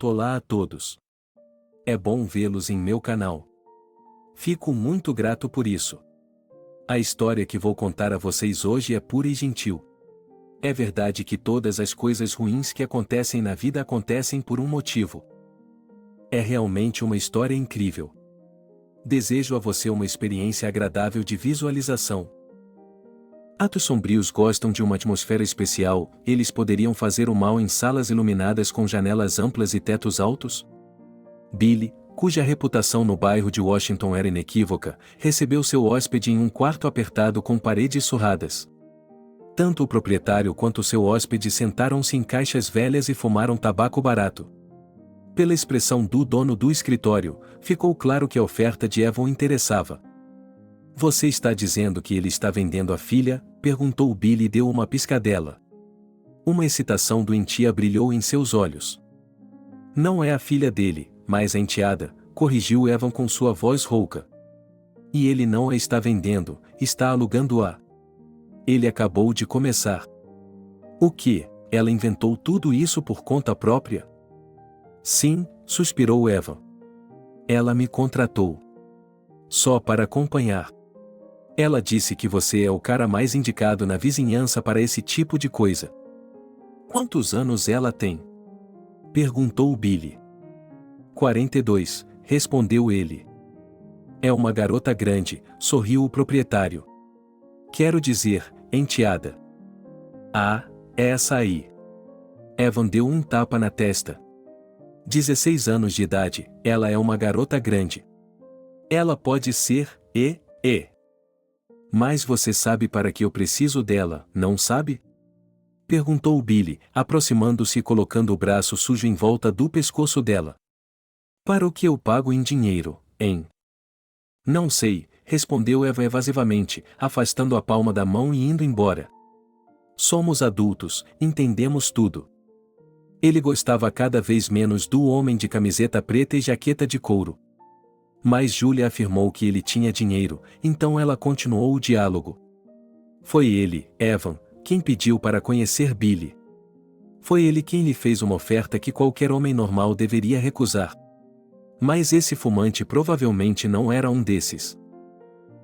Olá a todos. É bom vê-los em meu canal. Fico muito grato por isso. A história que vou contar a vocês hoje é pura e gentil. É verdade que todas as coisas ruins que acontecem na vida acontecem por um motivo. É realmente uma história incrível. Desejo a você uma experiência agradável de visualização. Atos sombrios gostam de uma atmosfera especial, eles poderiam fazer o mal em salas iluminadas com janelas amplas e tetos altos? Billy, cuja reputação no bairro de Washington era inequívoca, recebeu seu hóspede em um quarto apertado com paredes surradas. Tanto o proprietário quanto seu hóspede sentaram-se em caixas velhas e fumaram tabaco barato. Pela expressão do dono do escritório, ficou claro que a oferta de Evan o interessava. Você está dizendo que ele está vendendo a filha? Perguntou Billy e deu uma piscadela. Uma excitação doentia brilhou em seus olhos. Não é a filha dele, mas a enteada, corrigiu Evan com sua voz rouca. E ele não a está vendendo, está alugando-a. Ele acabou de começar. O quê? Ela inventou tudo isso por conta própria? Sim, suspirou Evan. Ela me contratou. Só para acompanhar. Ela disse que você é o cara mais indicado na vizinhança para esse tipo de coisa. Quantos anos ela tem? Perguntou Billy. 42, respondeu ele. É uma garota grande, sorriu o proprietário. Quero dizer, enteada. Ah, é essa aí. Evan deu um tapa na testa. 16 anos de idade, ela é uma garota grande. Ela pode ser, Mas você sabe para que eu preciso dela, não sabe? Perguntou Billy, aproximando-se e colocando o braço sujo em volta do pescoço dela. Para o que eu pago em dinheiro, hein? Não sei, respondeu Eva evasivamente, afastando a palma da mão e indo embora. Somos adultos, entendemos tudo. Ele gostava cada vez menos do homem de camiseta preta e jaqueta de couro. Mas Julia afirmou que ele tinha dinheiro, então ela continuou o diálogo. Foi ele, Evan, quem pediu para conhecer Billy. Foi ele quem lhe fez uma oferta que qualquer homem normal deveria recusar. Mas esse fumante provavelmente não era um desses.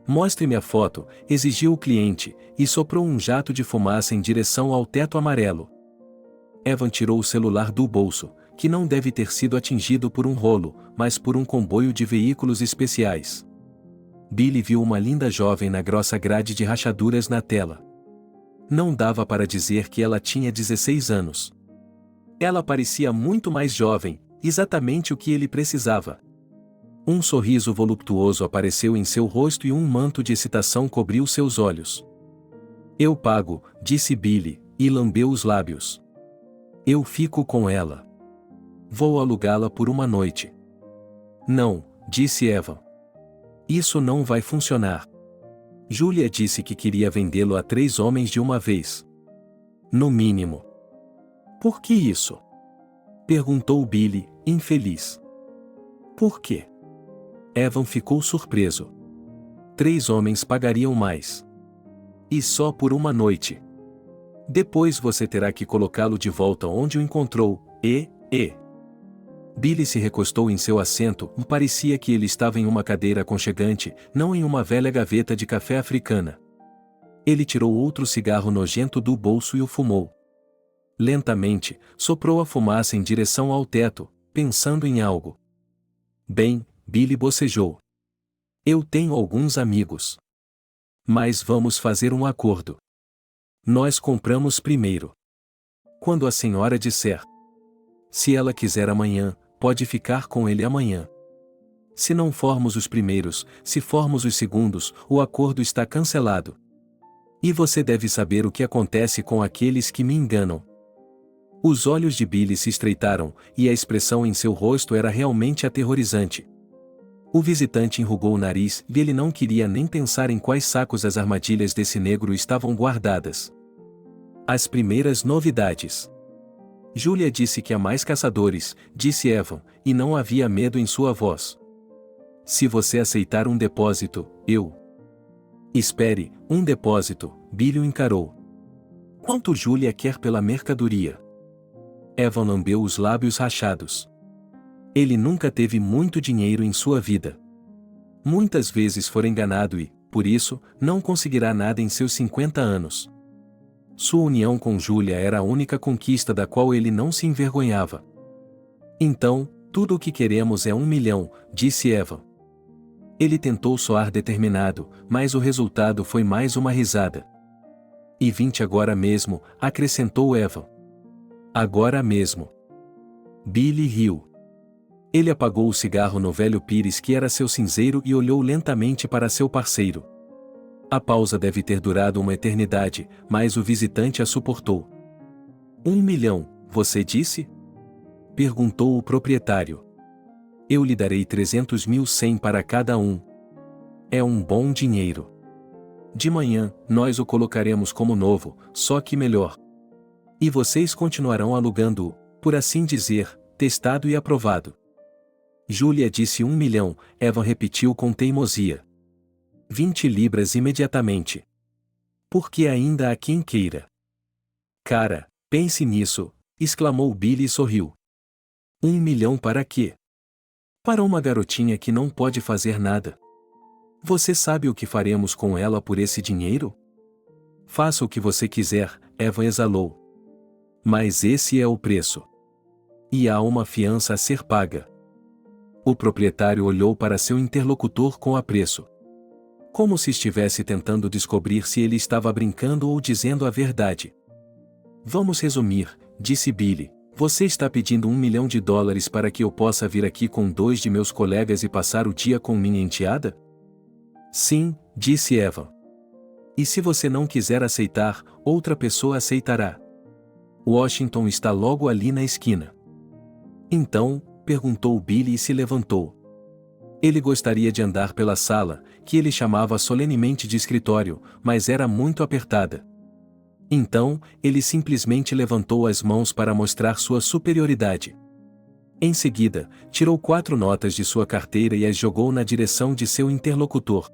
Mostre-me a foto, exigiu o cliente, e soprou um jato de fumaça em direção ao teto amarelo. Evan tirou o celular do bolso, que não deve ter sido atingido por um rolo, mas por um comboio de veículos especiais. Billy viu uma linda jovem na grossa grade de rachaduras na tela. Não dava para dizer que ela tinha 16 anos. Ela parecia muito mais jovem, exatamente o que ele precisava. Um sorriso voluptuoso apareceu em seu rosto e um manto de excitação cobriu seus olhos. Eu pago, disse Billy, e lambeu os lábios. Eu fico com ela. Vou alugá-la por uma noite. Não, disse Evan. Isso não vai funcionar. Julia disse que queria vendê-lo a 3 homens de uma vez. No mínimo. Por que isso? Perguntou Billy, infeliz. Por quê? Evan ficou surpreso. 3 homens pagariam mais. E só por uma noite. Depois você terá que colocá-lo de volta onde o encontrou, Billy se recostou em seu assento e parecia que ele estava em uma cadeira aconchegante, não em uma velha gaveta de café africana. Ele tirou outro cigarro nojento do bolso e o fumou. Lentamente, soprou a fumaça em direção ao teto, pensando em algo. Bem, Billy bocejou. Eu tenho alguns amigos. Mas vamos fazer um acordo. Nós compramos primeiro. Quando a senhora disser. Se ela quiser amanhã, pode ficar com ele amanhã. Se não formos os primeiros, se formos os segundos, o acordo está cancelado. E você deve saber o que acontece com aqueles que me enganam. Os olhos de Billy se estreitaram, e a expressão em seu rosto era realmente aterrorizante. O visitante enrugou o nariz e ele não queria nem pensar em quais sacos as armadilhas desse negro estavam guardadas. As primeiras novidades. Julia disse que há mais caçadores, disse Evan, e não havia medo em sua voz. Se você aceitar um depósito, eu. Espere, um depósito, Billy o encarou. Quanto Julia quer pela mercadoria? Evan lambeu os lábios rachados. Ele nunca teve muito dinheiro em sua vida. Muitas vezes foi enganado e, por isso, não conseguirá nada em seus 50 anos. Sua união com Julia era a única conquista da qual ele não se envergonhava. Então, tudo o que queremos é 1 milhão, disse Evan. Ele tentou soar determinado, mas o resultado foi mais uma risada. E 20 agora mesmo, acrescentou Evan. Agora mesmo. Billy riu. Ele apagou o cigarro no velho pires que era seu cinzeiro e olhou lentamente para seu parceiro. A pausa deve ter durado uma eternidade, mas o visitante a suportou. 1 milhão, você disse? Perguntou o proprietário. Eu lhe darei 300.100 para cada um. É um bom dinheiro. De manhã, nós o colocaremos como novo, só que melhor. E vocês continuarão alugando-o, por assim dizer, testado e aprovado. Julia disse 1 milhão, Evan repetiu com teimosia. 20 libras imediatamente. Porque ainda há quem queira. Cara, pense nisso, exclamou Billy e sorriu. 1 milhão para quê? Para uma garotinha que não pode fazer nada. Você sabe o que faremos com ela por esse dinheiro? Faça o que você quiser, Evan exalou. Mas esse é o preço. E há uma fiança a ser paga. O proprietário olhou para seu interlocutor com apreço. Como se estivesse tentando descobrir se ele estava brincando ou dizendo a verdade. Vamos resumir, disse Billy. Você está pedindo $1 milhão para que eu possa vir aqui com 2 de meus colegas e passar o dia com minha enteada? Sim, disse Evan. E se você não quiser aceitar, outra pessoa aceitará. Washington está logo ali na esquina. Então, perguntou Billy e se levantou. Ele gostaria de andar pela sala, que ele chamava solenemente de escritório, mas era muito apertada. Então, ele simplesmente levantou as mãos para mostrar sua superioridade. Em seguida, tirou 4 notas de sua carteira e as jogou na direção de seu interlocutor.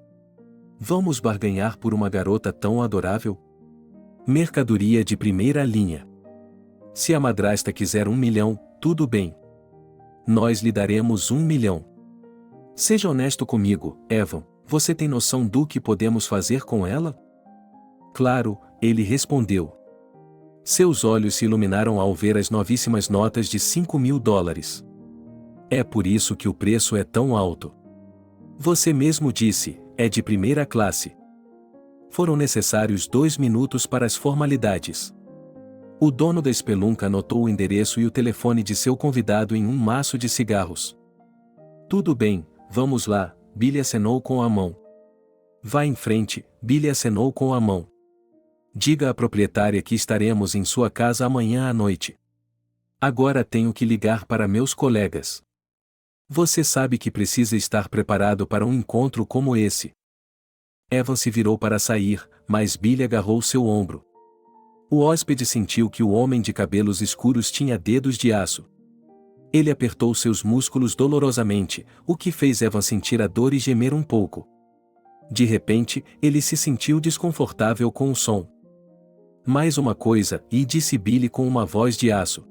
Vamos barganhar por uma garota tão adorável? Mercadoria de primeira linha. Se a madrasta quiser 1 milhão, tudo bem. Nós lhe daremos 1 milhão. Seja honesto comigo, Evan, você tem noção do que podemos fazer com ela? Claro, ele respondeu. Seus olhos se iluminaram ao ver as novíssimas notas de $5.000. É por isso que o preço é tão alto. Você mesmo disse, é de primeira classe. Foram necessários 2 minutos para as formalidades. O dono da espelunca anotou o endereço e o telefone de seu convidado em um maço de cigarros. Tudo bem, vamos lá, Billy acenou com a mão. Vá em frente, Billy acenou com a mão. Diga à proprietária que estaremos em sua casa amanhã à noite. Agora tenho que ligar para meus colegas. Você sabe que precisa estar preparado para um encontro como esse. Evan se virou para sair, mas Billy agarrou seu ombro. O hóspede sentiu que o homem de cabelos escuros tinha dedos de aço. Ele apertou seus músculos dolorosamente, o que fez Evan sentir a dor e gemer um pouco. De repente, ele se sentiu desconfortável com o som. Mais uma coisa, e disse Billy com uma voz de aço.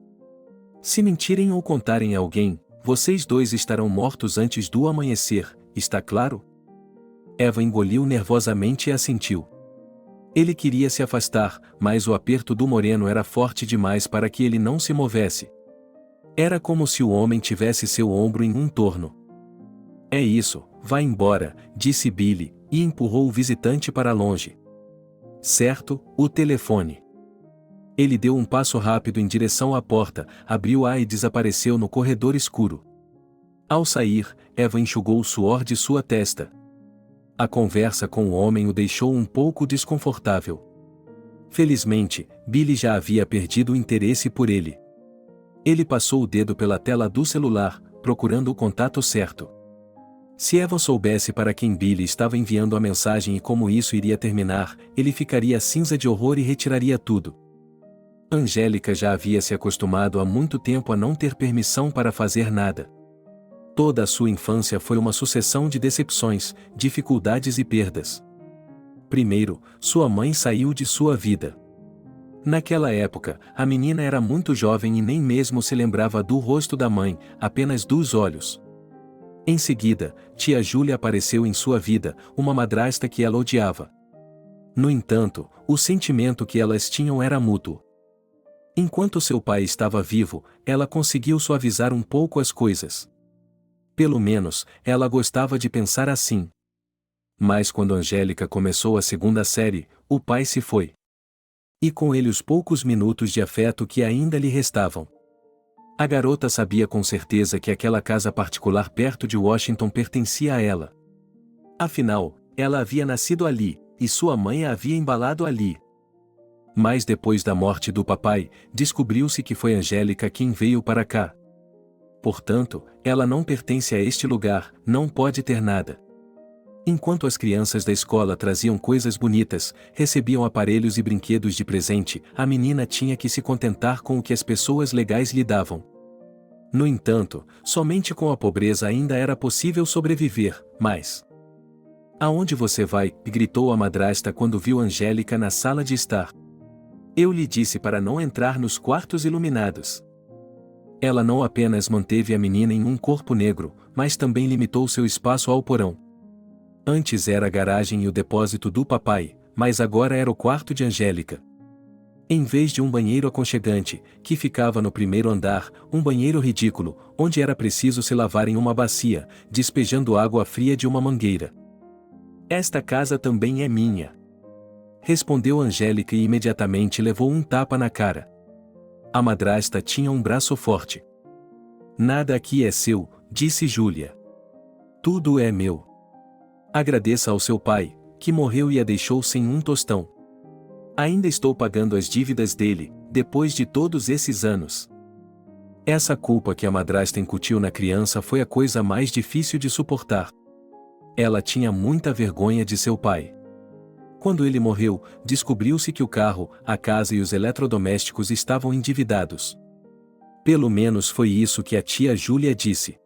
Se mentirem ou contarem a alguém, vocês dois estarão mortos antes do amanhecer, está claro? Evan engoliu nervosamente e assentiu. Ele queria se afastar, mas o aperto do moreno era forte demais para que ele não se movesse. Era como se o homem tivesse seu ombro em um torno. É isso, vá embora, disse Billy, e empurrou o visitante para longe. Certo, o telefone. Ele deu um passo rápido em direção à porta, abriu-a e desapareceu no corredor escuro. Ao sair, Evan enxugou o suor de sua testa. A conversa com o homem o deixou um pouco desconfortável. Felizmente, Billy já havia perdido o interesse por ele. Ele passou o dedo pela tela do celular, procurando o contato certo. Se Evan soubesse para quem Billy estava enviando a mensagem e como isso iria terminar, ele ficaria cinza de horror e retiraria tudo. Angélica já havia se acostumado há muito tempo a não ter permissão para fazer nada. Toda a sua infância foi uma sucessão de decepções, dificuldades e perdas. Primeiro, sua mãe saiu de sua vida. Naquela época, a menina era muito jovem e nem mesmo se lembrava do rosto da mãe, apenas dos olhos. Em seguida, tia Júlia apareceu em sua vida, uma madrasta que ela odiava. No entanto, o sentimento que elas tinham era mútuo. Enquanto seu pai estava vivo, ela conseguiu suavizar um pouco as coisas. Pelo menos, ela gostava de pensar assim. Mas quando Angélica começou a segunda série, o pai se foi. E com ele os poucos minutos de afeto que ainda lhe restavam. A garota sabia com certeza que aquela casa particular perto de Washington pertencia a ela. Afinal, ela havia nascido ali, e sua mãe a havia embalado ali. Mas depois da morte do papai, descobriu-se que foi Angélica quem veio para cá. Portanto, ela não pertence a este lugar, não pode ter nada. Enquanto as crianças da escola traziam coisas bonitas, recebiam aparelhos e brinquedos de presente, a menina tinha que se contentar com o que as pessoas legais lhe davam. No entanto, somente com a pobreza ainda era possível sobreviver, mas... "Aonde você vai?", gritou a madrasta quando viu Angélica na sala de estar. "Eu lhe disse para não entrar nos quartos iluminados." Ela não apenas manteve a menina em um corpo negro, mas também limitou seu espaço ao porão. Antes era a garagem e o depósito do papai, mas agora era o quarto de Angélica. Em vez de um banheiro aconchegante, que ficava no primeiro andar, um banheiro ridículo, onde era preciso se lavar em uma bacia, despejando água fria de uma mangueira. "Esta casa também é minha", respondeu Angélica e imediatamente levou um tapa na cara. A madrasta tinha um braço forte. "Nada aqui é seu", disse Júlia. "Tudo é meu. Agradeça ao seu pai, que morreu e a deixou sem um tostão. Ainda estou pagando as dívidas dele, depois de todos esses anos." Essa culpa que a madrasta incutiu na criança foi a coisa mais difícil de suportar. Ela tinha muita vergonha de seu pai. Quando ele morreu, descobriu-se que o carro, a casa e os eletrodomésticos estavam endividados. Pelo menos foi isso que a tia Júlia disse.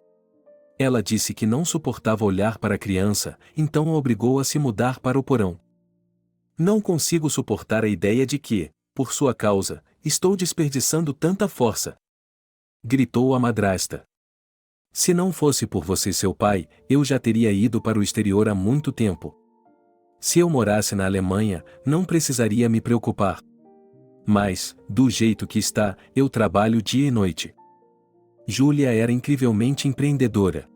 Ela disse que não suportava olhar para a criança, então a obrigou a se mudar para o porão. "Não consigo suportar a ideia de que, por sua causa, estou desperdiçando tanta força", gritou a madrasta. "Se não fosse por você e seu pai, eu já teria ido para o exterior há muito tempo. Se eu morasse na Alemanha, não precisaria me preocupar. Mas, do jeito que está, eu trabalho dia e noite." Júlia era incrivelmente empreendedora.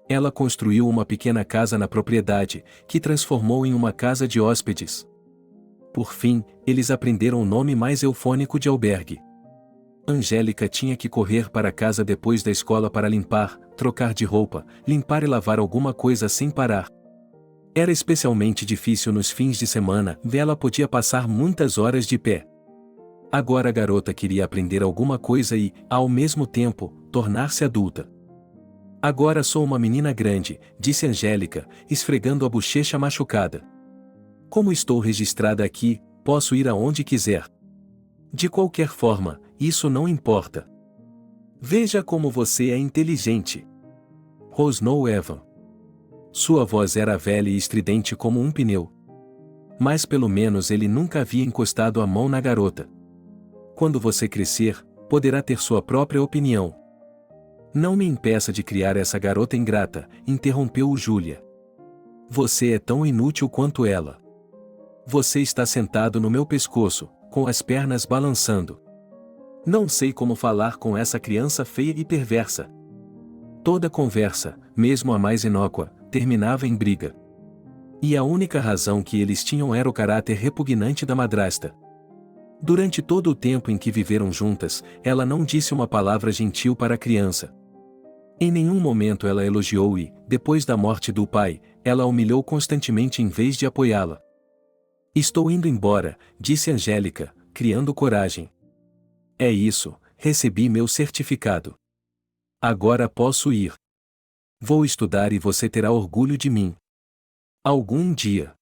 Ela construiu uma pequena casa na propriedade, que transformou em uma casa de hóspedes. Por fim, eles aprenderam o nome mais eufônico de albergue. Angélica tinha que correr para casa depois da escola para limpar, trocar de roupa, limpar e lavar alguma coisa sem parar. Era especialmente difícil nos fins de semana, e ela podia passar muitas horas de pé. Agora a garota queria aprender alguma coisa e, ao mesmo tempo, tornar-se adulta. "Agora sou uma menina grande", disse Angélica, esfregando a bochecha machucada. "Como estou registrada aqui, posso ir aonde quiser. De qualquer forma, isso não importa." "Veja como você é inteligente", rosnou Evan. Sua voz era velha e estridente como um pneu. Mas pelo menos ele nunca havia encostado a mão na garota. "Quando você crescer, poderá ter sua própria opinião." "Não me impeça de criar essa garota ingrata", interrompeu-o Júlia. "Você é tão inútil quanto ela. Você está sentado no meu pescoço, com as pernas balançando. Não sei como falar com essa criança feia e perversa." Toda conversa, mesmo a mais inócua, terminava em briga. E a única razão que eles tinham era o caráter repugnante da madrasta. Durante todo o tempo em que viveram juntas, ela não disse uma palavra gentil para a criança. Em nenhum momento ela elogiou e, depois da morte do pai, ela a humilhou constantemente em vez de apoiá-la. "Estou indo embora", disse Angélica, criando coragem. "É isso, recebi meu certificado. Agora posso ir. Vou estudar e você terá orgulho de mim. Algum dia."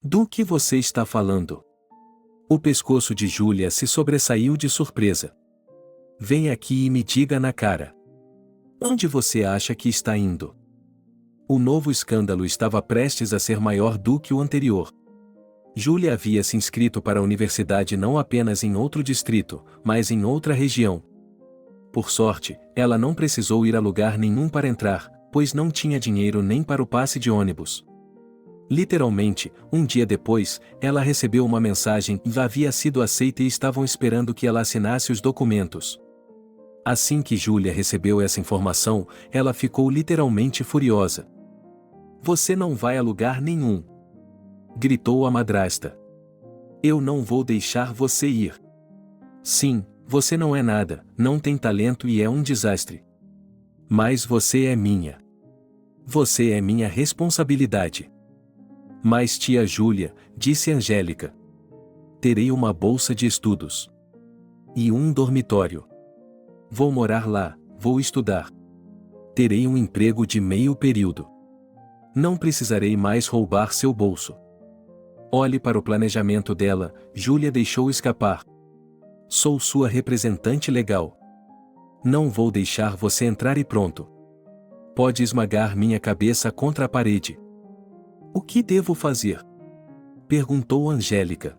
"Do que você está falando?" O pescoço de Júlia se sobressaiu de surpresa. "Vem aqui e me diga na cara. Onde você acha que está indo?" O novo escândalo estava prestes a ser maior do que o anterior. Júlia havia se inscrito para a universidade não apenas em outro distrito, mas em outra região. Por sorte, ela não precisou ir a lugar nenhum para entrar, pois não tinha dinheiro nem para o passe de ônibus. Literalmente, um dia depois, ela recebeu uma mensagem e havia sido aceita e estavam esperando que ela assinasse os documentos. Assim que Júlia recebeu essa informação, ela ficou literalmente furiosa. "Você não vai a lugar nenhum!" gritou a madrasta. "Eu não vou deixar você ir. Sim, você não é nada, não tem talento e é um desastre. Mas você é minha. Você é minha responsabilidade." "Mas tia Júlia", disse Angélica, "terei uma bolsa de estudos. E um dormitório. Vou morar lá, vou estudar. Terei um emprego de meio período. Não precisarei mais roubar seu bolso." Olhe para o planejamento dela, Júlia deixou escapar. "Sou sua representante legal. Não vou deixar você entrar e pronto. Pode esmagar minha cabeça contra a parede." "O que devo fazer?" perguntou Angélica.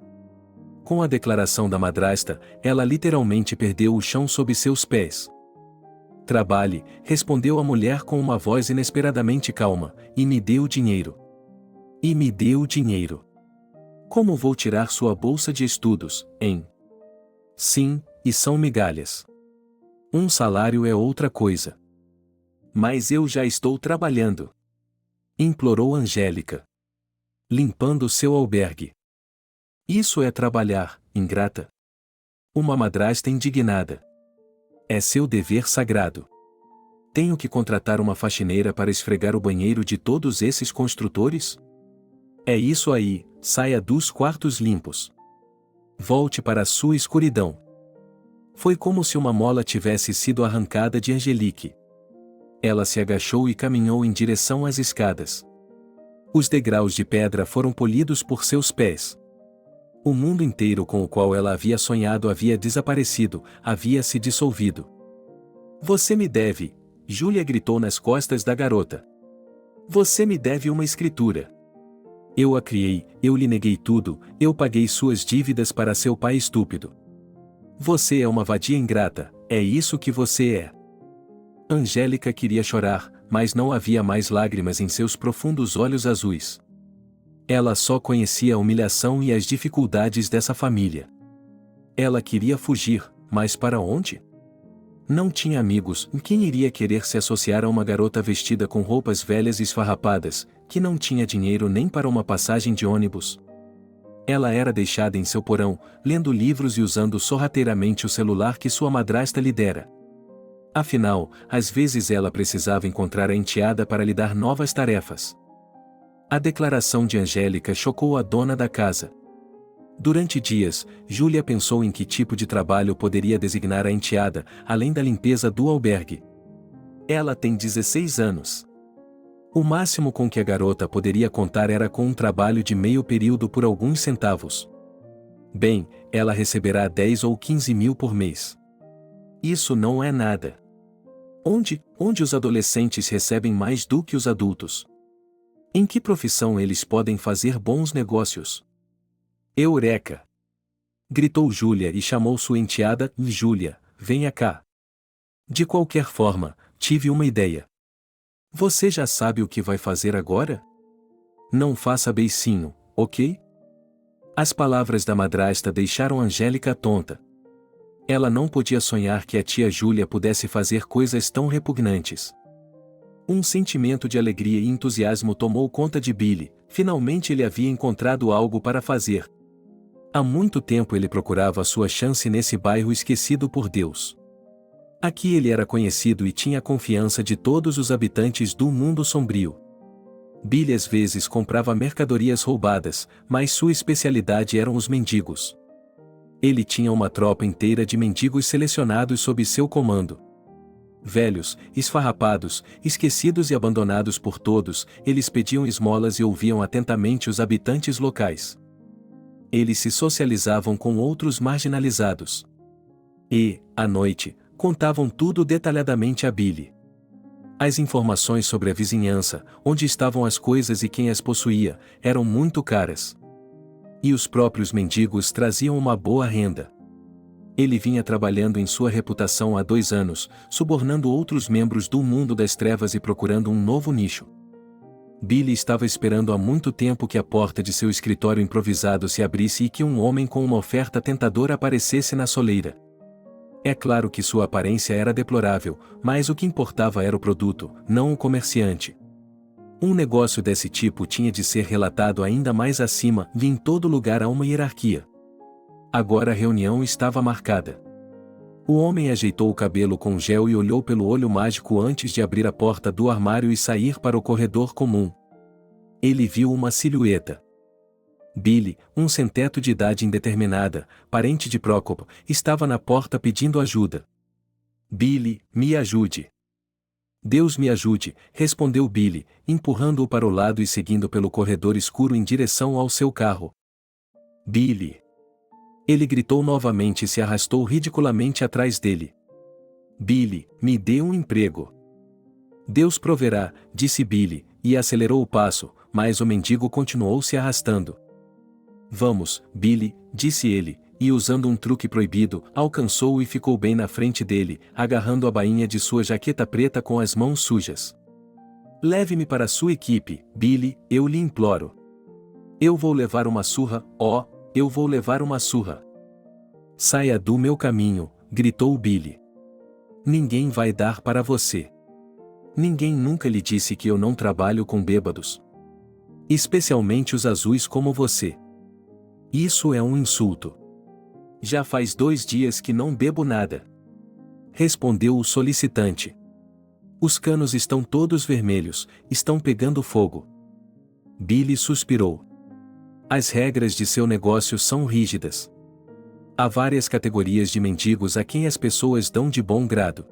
Com a declaração da madrasta, ela literalmente perdeu o chão sob seus pés. "Trabalhe", respondeu a mulher com uma voz inesperadamente calma, "e me dê o dinheiro." "E me dê o dinheiro." "Como vou tirar sua bolsa de estudos, hein?" "Sim, e são migalhas. Um salário é outra coisa." "Mas eu já estou trabalhando", implorou Angélica, "limpando seu albergue." "Isso é trabalhar, ingrata." Uma madrasta indignada. "É seu dever sagrado. Tenho que contratar uma faxineira para esfregar o banheiro de todos esses construtores?" "É isso aí, saia dos quartos limpos. Volte para a sua escuridão." Foi como se uma mola tivesse sido arrancada de Angelique. Ela se agachou e caminhou em direção às escadas. Os degraus de pedra foram polidos por seus pés. O mundo inteiro com o qual ela havia sonhado havia desaparecido, havia se dissolvido. "Você me deve", Júlia gritou nas costas da garota. "Você me deve uma escritura. Eu a criei, eu lhe neguei tudo, eu paguei suas dívidas para seu pai estúpido. Você é uma vadia ingrata, é isso que você é." Angélica queria chorar, mas não havia mais lágrimas em seus profundos olhos azuis. Ela só conhecia a humilhação e as dificuldades dessa família. Ela queria fugir, mas para onde? Não tinha amigos, quem iria querer se associar a uma garota vestida com roupas velhas e esfarrapadas, que não tinha dinheiro nem para uma passagem de ônibus? Ela era deixada em seu porão, lendo livros e usando sorrateiramente o celular que sua madrasta lhe dera. Afinal, às vezes ela precisava encontrar a enteada para lhe dar novas tarefas. A declaração de Angélica chocou a dona da casa. Durante dias, Júlia pensou em que tipo de trabalho poderia designar a enteada, além da limpeza do albergue. Ela tem 16 anos. O máximo com que a garota poderia contar era com um trabalho de meio período por alguns centavos. Bem, ela receberá 10 ou 15 mil por mês. Isso não é nada. Onde os adolescentes recebem mais do que os adultos? Em que profissão eles podem fazer bons negócios? "Eureka!" gritou Júlia e chamou sua enteada, "Júlia, venha cá. De qualquer forma, tive uma ideia. Você já sabe o que vai fazer agora? Não faça beicinho, ok?" As palavras da madrasta deixaram Angélica tonta. Ela não podia sonhar que a tia Júlia pudesse fazer coisas tão repugnantes. Um sentimento de alegria e entusiasmo tomou conta de Billy, finalmente ele havia encontrado algo para fazer. Há muito tempo ele procurava sua chance nesse bairro esquecido por Deus. Aqui ele era conhecido e tinha a confiança de todos os habitantes do mundo sombrio. Billy às vezes comprava mercadorias roubadas, mas sua especialidade eram os mendigos. Ele tinha uma tropa inteira de mendigos selecionados sob seu comando. Velhos, esfarrapados, esquecidos e abandonados por todos, eles pediam esmolas e ouviam atentamente os habitantes locais. Eles se socializavam com outros marginalizados. E, à noite, contavam tudo detalhadamente a Billy. As informações sobre a vizinhança, onde estavam as coisas e quem as possuía, eram muito caras. E os próprios mendigos traziam uma boa renda. Ele vinha trabalhando em sua reputação há 2 anos, subornando outros membros do mundo das trevas e procurando um novo nicho. Billy estava esperando há muito tempo que a porta de seu escritório improvisado se abrisse e que um homem com uma oferta tentadora aparecesse na soleira. É claro que sua aparência era deplorável, mas o que importava era o produto, não o comerciante. Um negócio desse tipo tinha de ser relatado ainda mais acima, e em todo lugar há uma hierarquia. Agora a reunião estava marcada. O homem ajeitou o cabelo com gel e olhou pelo olho mágico antes de abrir a porta do armário e sair para o corredor comum. Ele viu uma silhueta. Billy, um sem-teto de idade indeterminada, parente de Procop, estava na porta pedindo ajuda. Billy, me ajude. Deus me ajude, respondeu Billy, empurrando-o para o lado e seguindo pelo corredor escuro em direção ao seu carro. Billy! Ele gritou novamente e se arrastou ridiculamente atrás dele. Billy, me dê um emprego. Deus proverá, disse Billy, e acelerou o passo, mas o mendigo continuou se arrastando. Vamos, Billy, disse ele, e usando um truque proibido, alcançou-o e ficou bem na frente dele, agarrando a bainha de sua jaqueta preta com as mãos sujas. Leve-me para sua equipe, Billy, eu lhe imploro. Eu vou levar uma surra, eu vou levar uma surra. Saia do meu caminho, gritou Billy. Ninguém vai dar para você. Ninguém nunca lhe disse que eu não trabalho com bêbados. Especialmente os azuis como você. Isso é um insulto. Já faz 2 dias que não bebo nada. Respondeu o solicitante. Os canos estão todos vermelhos, estão pegando fogo. Billy suspirou. As regras de seu negócio são rígidas. Há várias categorias de mendigos a quem as pessoas dão de bom grado.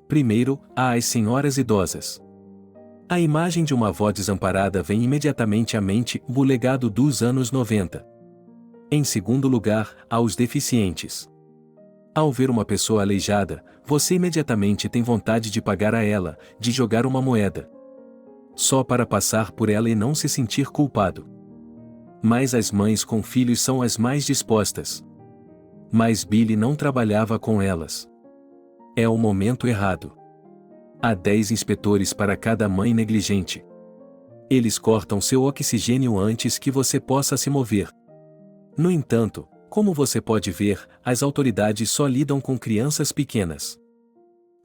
Primeiro, há as senhoras idosas. A imagem de uma avó desamparada vem imediatamente à mente, o legado dos anos 90. Em segundo lugar, há os deficientes. Ao ver uma pessoa aleijada, você imediatamente tem vontade de pagar a ela, de jogar uma moeda. Só para passar por ela e não se sentir culpado. Mas as mães com filhos são as mais dispostas. Mas Billy não trabalhava com elas. É o momento errado. Há 10 inspetores para cada mãe negligente. Eles cortam seu oxigênio antes que você possa se mover. No entanto, como você pode ver, as autoridades só lidam com crianças pequenas.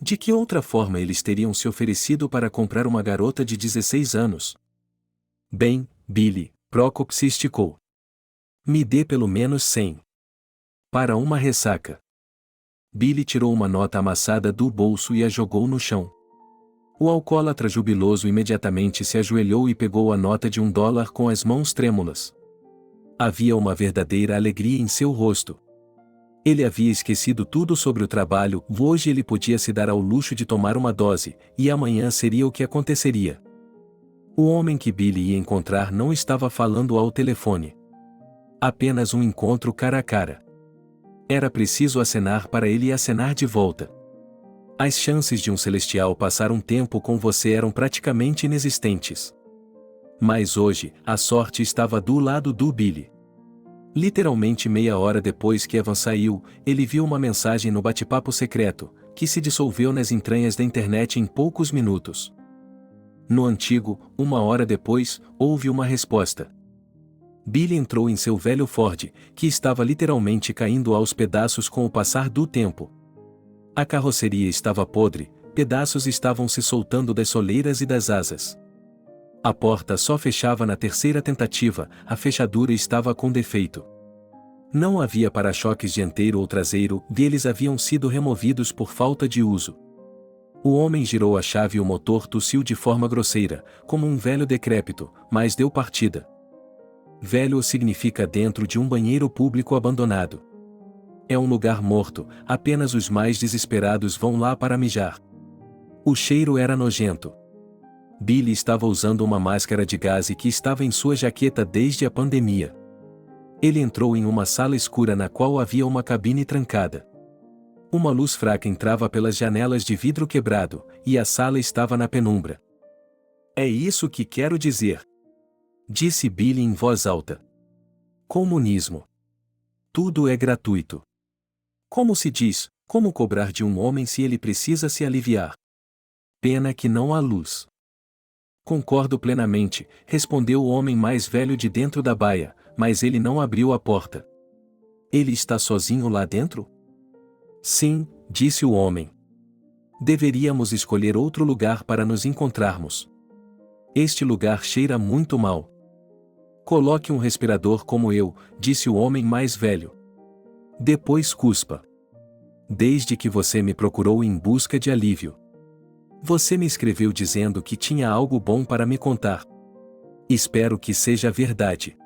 De que outra forma eles teriam se oferecido para comprar uma garota de 16 anos? Bem, Billy, Procop se esticou. Me dê pelo menos 100. Para uma ressaca. Billy tirou uma nota amassada do bolso e a jogou no chão. O alcoólatra jubiloso imediatamente se ajoelhou e pegou a nota de $1 com as mãos trêmulas. Havia uma verdadeira alegria em seu rosto. Ele havia esquecido tudo sobre o trabalho, hoje ele podia se dar ao luxo de tomar uma dose, e amanhã seria o que aconteceria. O homem que Billy ia encontrar não estava falando ao telefone. Apenas um encontro cara a cara. Era preciso acenar para ele e acenar de volta. As chances de um celestial passar um tempo com você eram praticamente inexistentes. Mas hoje, a sorte estava do lado do Billy. Literalmente meia hora depois que Evan saiu, ele viu uma mensagem no bate-papo secreto, que se dissolveu nas entranhas da internet em poucos minutos. No antigo, 1 hora depois, houve uma resposta. Billy entrou em seu velho Ford, que estava literalmente caindo aos pedaços com o passar do tempo. A carroceria estava podre, pedaços estavam se soltando das soleiras e das asas. A porta só fechava na terceira tentativa, a fechadura estava com defeito. Não havia para-choques dianteiro ou traseiro, e eles haviam sido removidos por falta de uso. O homem girou a chave e o motor tossiu de forma grosseira, como um velho decrépito, mas deu partida. Velho significa dentro de um banheiro público abandonado. É um lugar morto, apenas os mais desesperados vão lá para mijar. O cheiro era nojento. Billy estava usando uma máscara de gás que estava em sua jaqueta desde a pandemia. Ele entrou em uma sala escura na qual havia uma cabine trancada. Uma luz fraca entrava pelas janelas de vidro quebrado, e a sala estava na penumbra. É isso que quero dizer, disse Billy em voz alta. Comunismo. Tudo é gratuito. Como se diz, como cobrar de um homem se ele precisa se aliviar? Pena que não há luz. Concordo plenamente, respondeu o homem mais velho de dentro da baia, mas ele não abriu a porta. Ele está sozinho lá dentro? Sim, disse o homem. Deveríamos escolher outro lugar para nos encontrarmos. Este lugar cheira muito mal. Coloque um respirador como eu, disse o homem mais velho. Depois cuspa. Desde que você me procurou em busca de alívio. Você me escreveu dizendo que tinha algo bom para me contar. Espero que seja verdade.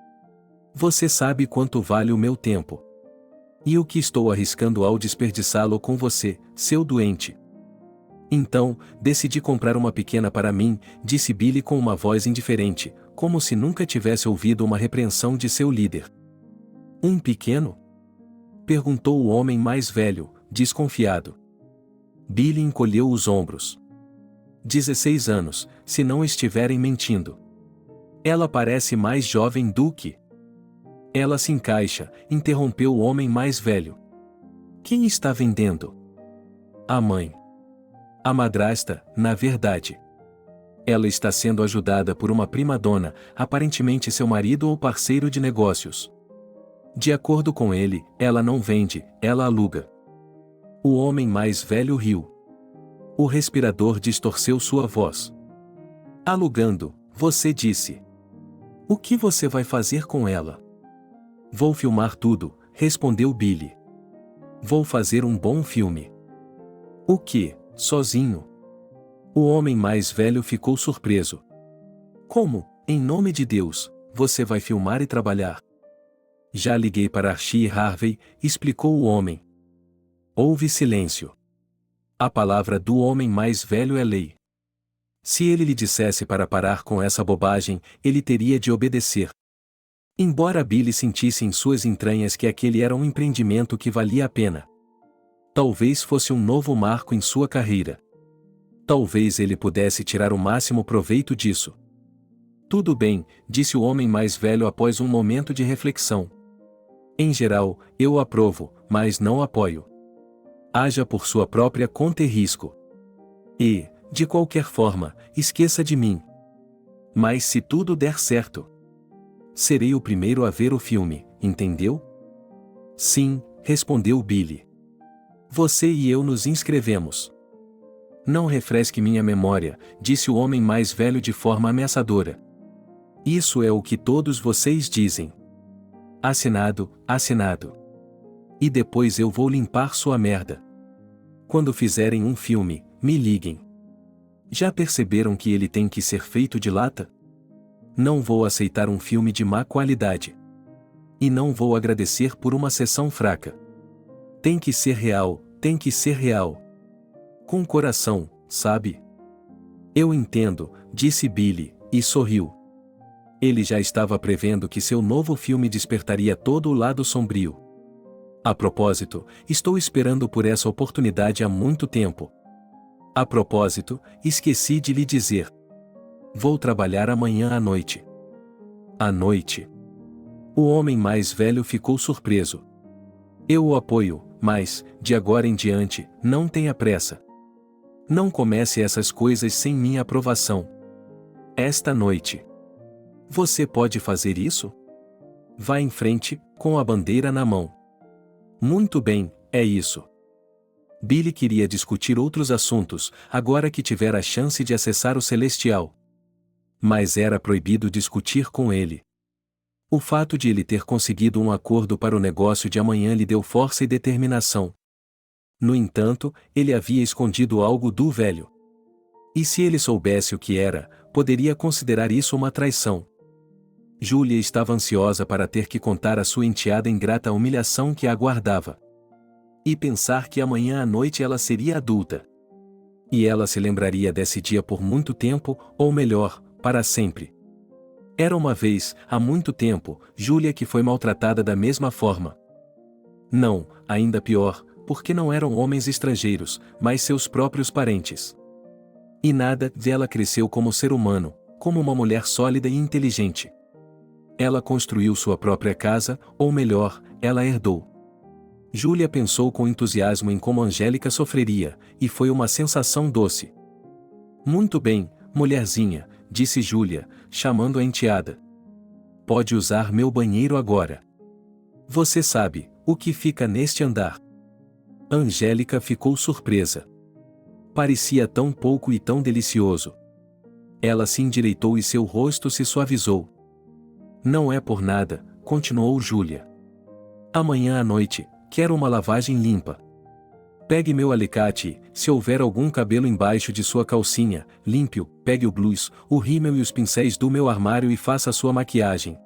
Você sabe quanto vale o meu tempo. E o que estou arriscando ao desperdiçá-lo com você, seu doente. Então, decidi comprar uma pequena para mim, disse Billy com uma voz indiferente, como se nunca tivesse ouvido uma repreensão de seu líder. Um pequeno? Perguntou o homem mais velho, desconfiado. Billy encolheu os ombros. 16 anos, se não estiverem mentindo. Ela parece mais jovem do que... Ela se encaixa, interrompeu o homem mais velho. Quem está vendendo? A mãe. A madrasta, na verdade. Ela está sendo ajudada por uma prima-dona, aparentemente seu marido ou parceiro de negócios. De acordo com ele, ela não vende, ela aluga. O homem mais velho riu. O respirador distorceu sua voz. Alugando, você disse. O que você vai fazer com ela? Vou filmar tudo, respondeu Billy. Vou fazer um bom filme. O que, sozinho? O homem mais velho ficou surpreso. Como, em nome de Deus, você vai filmar e trabalhar? Já liguei para Archie Harvey, explicou o homem. Houve silêncio. A palavra do homem mais velho é lei. Se ele lhe dissesse para parar com essa bobagem, ele teria de obedecer. Embora Billy sentisse em suas entranhas que aquele era um empreendimento que valia a pena. Talvez fosse um novo marco em sua carreira. Talvez ele pudesse tirar o máximo proveito disso. Tudo bem, disse o homem mais velho após um momento de reflexão. Em geral, eu aprovo, mas não apoio. Haja por sua própria conta e risco. E, de qualquer forma, esqueça de mim. Mas se tudo der certo, serei o primeiro a ver o filme, entendeu? Sim, respondeu Billy. Você e eu nos inscrevemos. Não refresque minha memória, disse o homem mais velho de forma ameaçadora. Isso é o que todos vocês dizem. Assinado, assinado. E depois eu vou limpar sua merda. Quando fizerem um filme, me liguem. Já perceberam que ele tem que ser feito de lata? Não vou aceitar um filme de má qualidade. E não vou agradecer por uma sessão fraca. Tem que ser real, tem que ser real. Com coração, sabe? Eu entendo, disse Billy, e sorriu. Ele já estava prevendo que seu novo filme despertaria todo o lado sombrio. A propósito, estou esperando por essa oportunidade há muito tempo. A propósito, esqueci de lhe dizer. Vou trabalhar amanhã à noite. À noite? O homem mais velho ficou surpreso. Eu o apoio, mas, de agora em diante, não tenha pressa. Não comece essas coisas sem minha aprovação. Esta noite. Você pode fazer isso? Vá em frente, com a bandeira na mão. Muito bem, é isso. Billy queria discutir outros assuntos, agora que tivera a chance de acessar o Celestial. Mas era proibido discutir com ele. O fato de ele ter conseguido um acordo para o negócio de amanhã lhe deu força e determinação. No entanto, ele havia escondido algo do velho. E se ele soubesse o que era, poderia considerar isso uma traição. Julia estava ansiosa para ter que contar à sua enteada ingrata a humilhação que a aguardava. E pensar que amanhã à noite ela seria adulta. E ela se lembraria desse dia por muito tempo, ou melhor, para sempre. Era uma vez, há muito tempo, Julia que foi maltratada da mesma forma. Não, ainda pior, porque não eram homens estrangeiros, mas seus próprios parentes. E nada dela cresceu como ser humano, como uma mulher sólida e inteligente. Ela construiu sua própria casa, ou melhor, ela herdou. Júlia pensou com entusiasmo em como Angélica sofreria, e foi uma sensação doce. Muito bem, mulherzinha, disse Júlia, chamando a enteada. Pode usar meu banheiro agora. Você sabe, o que fica neste andar. Angélica ficou surpresa. Parecia tão pouco e tão delicioso. Ela se endireitou e seu rosto se suavizou. Não é por nada, continuou Júlia. Amanhã à noite, quero uma lavagem limpa. Pegue meu alicate e, se houver algum cabelo embaixo de sua calcinha, limpe-o, pegue o blues, o rímel e os pincéis do meu armário e faça sua maquiagem.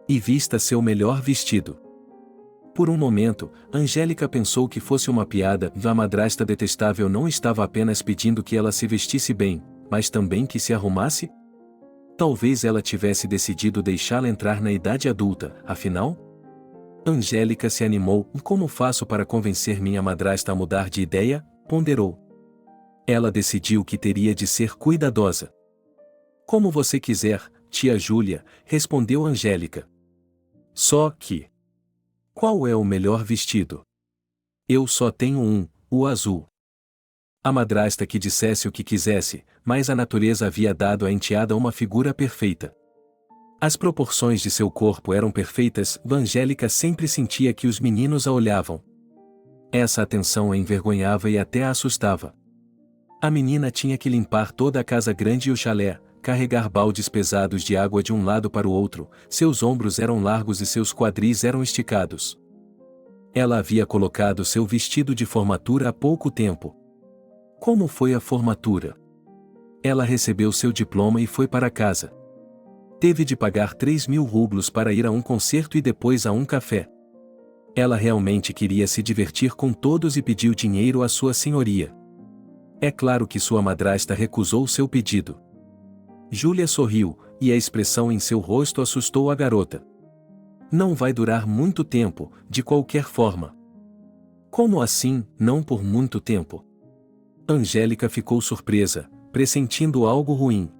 E vista seu melhor vestido. Por um momento, Angélica pensou que fosse uma piada, a madrasta detestável não estava apenas pedindo que ela se vestisse bem, mas também que se arrumasse? Talvez ela tivesse decidido deixá-la entrar na idade adulta, afinal? Angélica se animou. Como faço para convencer minha madrasta a mudar de ideia? Ponderou. Ela decidiu que teria de ser cuidadosa. Como você quiser, tia Júlia, respondeu Angélica. Só que... Qual é o melhor vestido? Eu só tenho um, o azul. A madrasta que dissesse o que quisesse, mas a natureza havia dado à enteada uma figura perfeita. As proporções de seu corpo eram perfeitas, Angélica sempre sentia que os meninos a olhavam. Essa atenção a envergonhava e até a assustava. A menina tinha que limpar toda a casa grande e o chalé, carregar baldes pesados de água de um lado para o outro, seus ombros eram largos e seus quadris eram esticados. Ela havia colocado seu vestido de formatura há pouco tempo. Como foi a formatura? Ela recebeu seu diploma e foi para casa. Teve de pagar 3.000 rublos para ir a um concerto e depois a um café. Ela realmente queria se divertir com todos e pediu dinheiro à sua senhoria. É claro que sua madrasta recusou seu pedido. Júlia sorriu, e a expressão em seu rosto assustou a garota. Não vai durar muito tempo, de qualquer forma. Como assim, não por muito tempo? Angélica ficou surpresa, pressentindo algo ruim.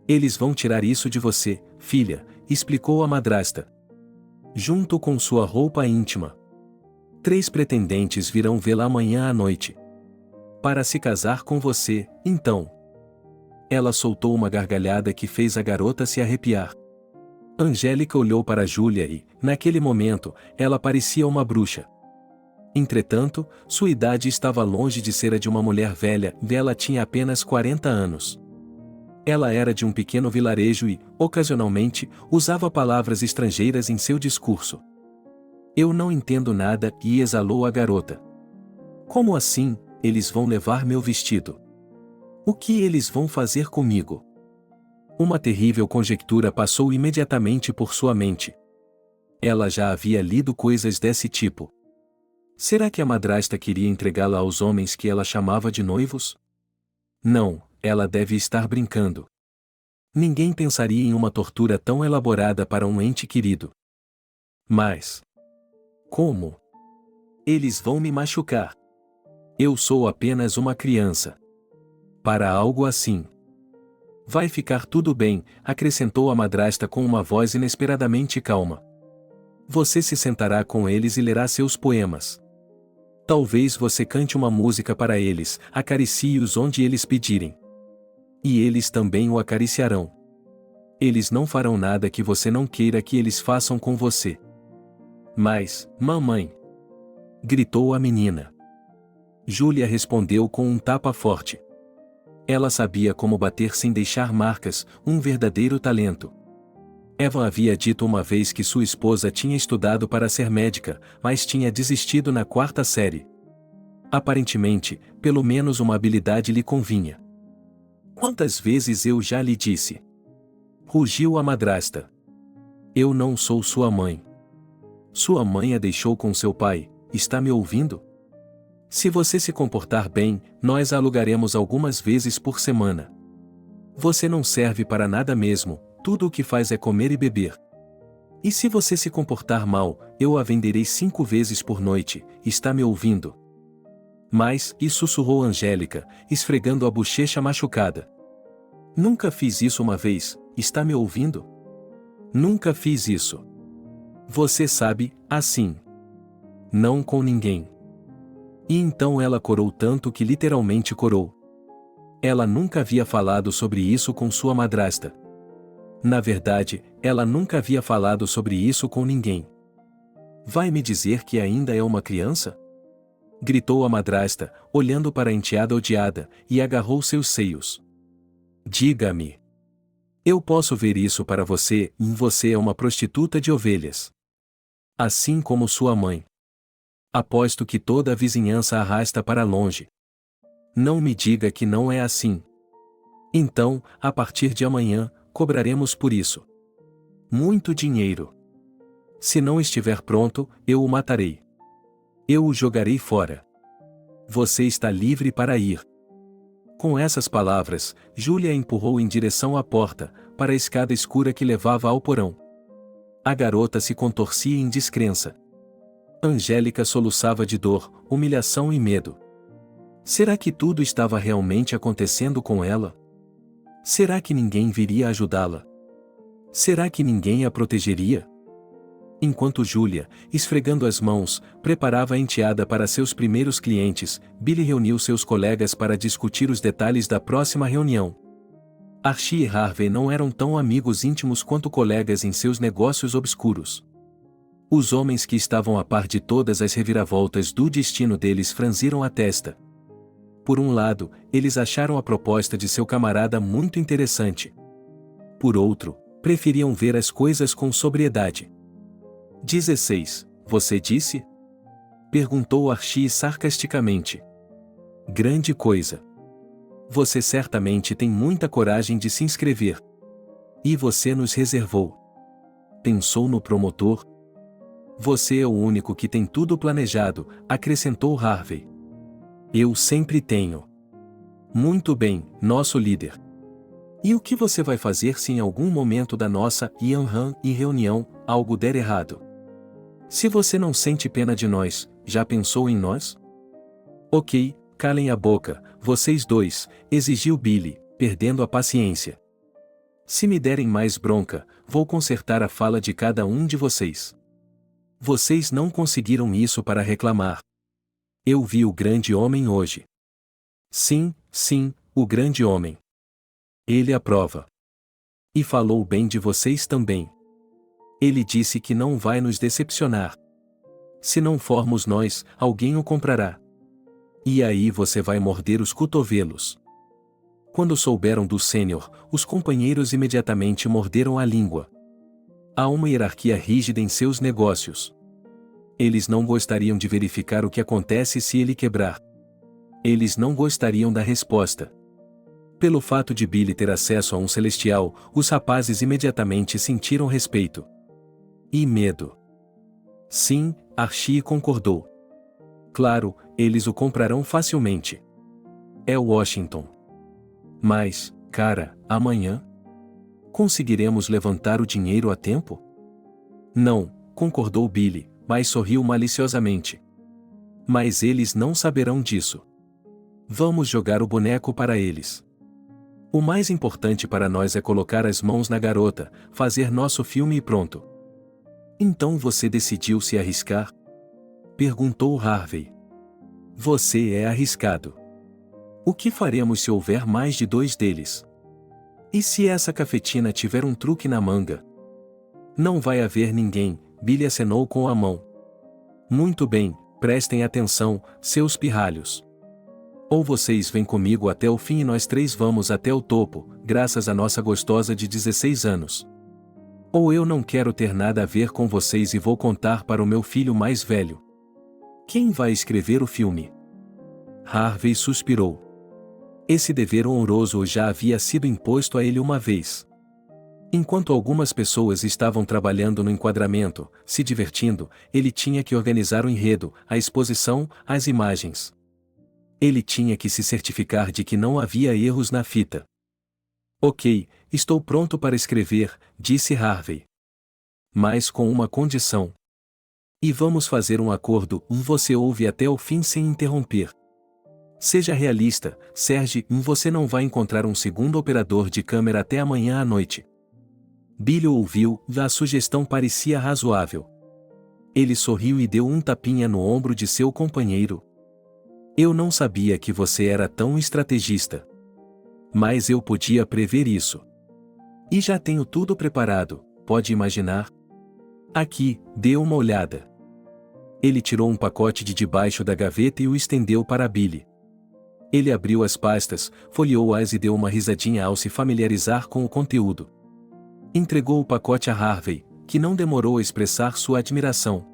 Eles vão tirar isso de você, filha, explicou a madrasta. Junto com sua roupa íntima. 3 pretendentes virão vê-la amanhã à noite. Para se casar com você, então. Ela soltou uma gargalhada que fez a garota se arrepiar. Angélica olhou para Júlia e, naquele momento, ela parecia uma bruxa. Entretanto, sua idade estava longe de ser a de uma mulher velha, ela tinha apenas 40 anos. Ela era de um pequeno vilarejo e, ocasionalmente, usava palavras estrangeiras em seu discurso. Eu não entendo nada, e exalou a garota. Como assim, eles vão levar meu vestido? O que eles vão fazer comigo? Uma terrível conjectura passou imediatamente por sua mente. Ela já havia lido coisas desse tipo. Será que a madrasta queria entregá-la aos homens que ela chamava de noivos? Não, ela deve estar brincando. Ninguém pensaria em uma tortura tão elaborada para um ente querido. Mas... como? Eles vão me machucar. Eu sou apenas uma criança. Para algo assim. Vai ficar tudo bem, acrescentou a madrasta com uma voz inesperadamente calma. Você se sentará com eles e lerá seus poemas. Talvez você cante uma música para eles, acaricie-os onde eles pedirem. E eles também o acariciarão. Eles não farão nada que você não queira que eles façam com você. Mas, mamãe! Gritou a menina. Júlia respondeu com um tapa forte. Ela sabia como bater sem deixar marcas, um verdadeiro talento. Eva havia dito uma vez que sua esposa tinha estudado para ser médica, mas tinha desistido na 4ª série. Aparentemente, pelo menos uma habilidade lhe convinha. Quantas vezes eu já lhe disse? Rugiu a madrasta. Eu não sou sua mãe. Sua mãe a deixou com seu pai, está me ouvindo? Se você se comportar bem, nós a alugaremos algumas vezes por semana. Você não serve para nada mesmo, tudo o que faz é comer e beber. E se você se comportar mal, eu a venderei 5 vezes por noite, está me ouvindo? Mas, e sussurrou Angélica, esfregando a bochecha machucada. Nunca fiz isso uma vez, está me ouvindo? Nunca fiz isso. Você sabe, assim. Não com ninguém. E então ela corou tanto que literalmente corou. Ela nunca havia falado sobre isso com sua madrasta. Na verdade, ela nunca havia falado sobre isso com ninguém. Vai me dizer que ainda é uma criança? Gritou a madrasta, olhando para a enteada odiada, e agarrou seus seios. Diga-me. Eu posso ver isso para você, e você é uma prostituta de ovelhas. Assim como sua mãe. Aposto que toda a vizinhança arrasta para longe. Não me diga que não é assim. Então, a partir de amanhã, cobraremos por isso. Muito dinheiro. Se não estiver pronto, eu o matarei. Eu o jogarei fora. Você está livre para ir. Com essas palavras, Júlia a empurrou em direção à porta, para a escada escura que levava ao porão. A garota se contorcia em descrença. Angélica soluçava de dor, humilhação e medo. Será que tudo estava realmente acontecendo com ela? Será que ninguém viria ajudá-la? Será que ninguém a protegeria? Enquanto Júlia, esfregando as mãos, preparava a enteada para seus primeiros clientes, Billy reuniu seus colegas para discutir os detalhes da próxima reunião. Archie e Harvey não eram tão amigos íntimos quanto colegas em seus negócios obscuros. Os homens que estavam a par de todas as reviravoltas do destino deles franziram a testa. Por um lado, eles acharam a proposta de seu camarada muito interessante. Por outro, preferiam ver as coisas com sobriedade. 16. Você disse? Perguntou Archie sarcasticamente. Grande coisa. Você certamente tem muita coragem de se inscrever. E você nos reservou. Pensou no promotor. Você é o único que tem tudo planejado, acrescentou Harvey. Eu sempre tenho. Muito bem, nosso líder. E o que você vai fazer se em algum momento da nossa reunião algo der errado? Se você não sente pena de nós, já pensou em nós? Ok, calem a boca, vocês dois, exigiu Billy, perdendo a paciência. Se me derem mais bronca, vou consertar a fala de cada um de vocês. Vocês não conseguiram isso para reclamar. Eu vi o grande homem hoje. Sim, o grande homem. Ele aprova. E falou bem de vocês também. Ele disse que não vai nos decepcionar. Se não formos nós, alguém o comprará. E aí você vai morder os cotovelos. Quando souberam do sênior, os companheiros imediatamente morderam a língua. Há uma hierarquia rígida em seus negócios. Eles não gostariam de verificar o que acontece se ele quebrar. Eles não gostariam da resposta. Pelo fato de Billy ter acesso a um celestial, os rapazes imediatamente sentiram respeito. E medo. Sim, Archie concordou. Claro, eles o comprarão facilmente. É Washington. Mas, cara, amanhã? Conseguiremos levantar o dinheiro a tempo? Não, concordou Billy, mas sorriu maliciosamente. Mas eles não saberão disso. Vamos jogar o boneco para eles. O mais importante para nós é colocar as mãos na garota, fazer nosso filme e pronto. Então você decidiu se arriscar? Perguntou Harvey. Você é arriscado. O que faremos se houver mais de 2 deles? E se essa cafetina tiver um truque na manga? Não vai haver ninguém, Billy acenou com a mão. Muito bem, prestem atenção, seus pirralhos. Ou vocês vêm comigo até o fim e nós 3 vamos até o topo, graças à nossa gostosa de 16 anos. Ou eu não quero ter nada a ver com vocês e vou contar para o meu filho mais velho. Quem vai escrever o filme? Harvey suspirou. Esse dever honroso já havia sido imposto a ele uma vez. Enquanto algumas pessoas estavam trabalhando no enquadramento, se divertindo, ele tinha que organizar o enredo, a exposição, as imagens. Ele tinha que se certificar de que não havia erros na fita. Ok, estou pronto para escrever, disse Harvey. Mas com uma condição. E vamos fazer um acordo, você ouve até o fim sem interromper. Seja realista, Serge, você não vai encontrar um segundo operador de câmera até amanhã à noite. Billy ouviu, a sugestão parecia razoável. Ele sorriu e deu um tapinha no ombro de seu companheiro. Eu não sabia que você era tão estrategista. Mas eu podia prever isso. E já tenho tudo preparado, pode imaginar? Aqui, dê uma olhada. Ele tirou um pacote de debaixo da gaveta e o estendeu para Billy. Ele abriu as pastas, folheou-as e deu uma risadinha ao se familiarizar com o conteúdo. Entregou o pacote a Harvey, que não demorou a expressar sua admiração.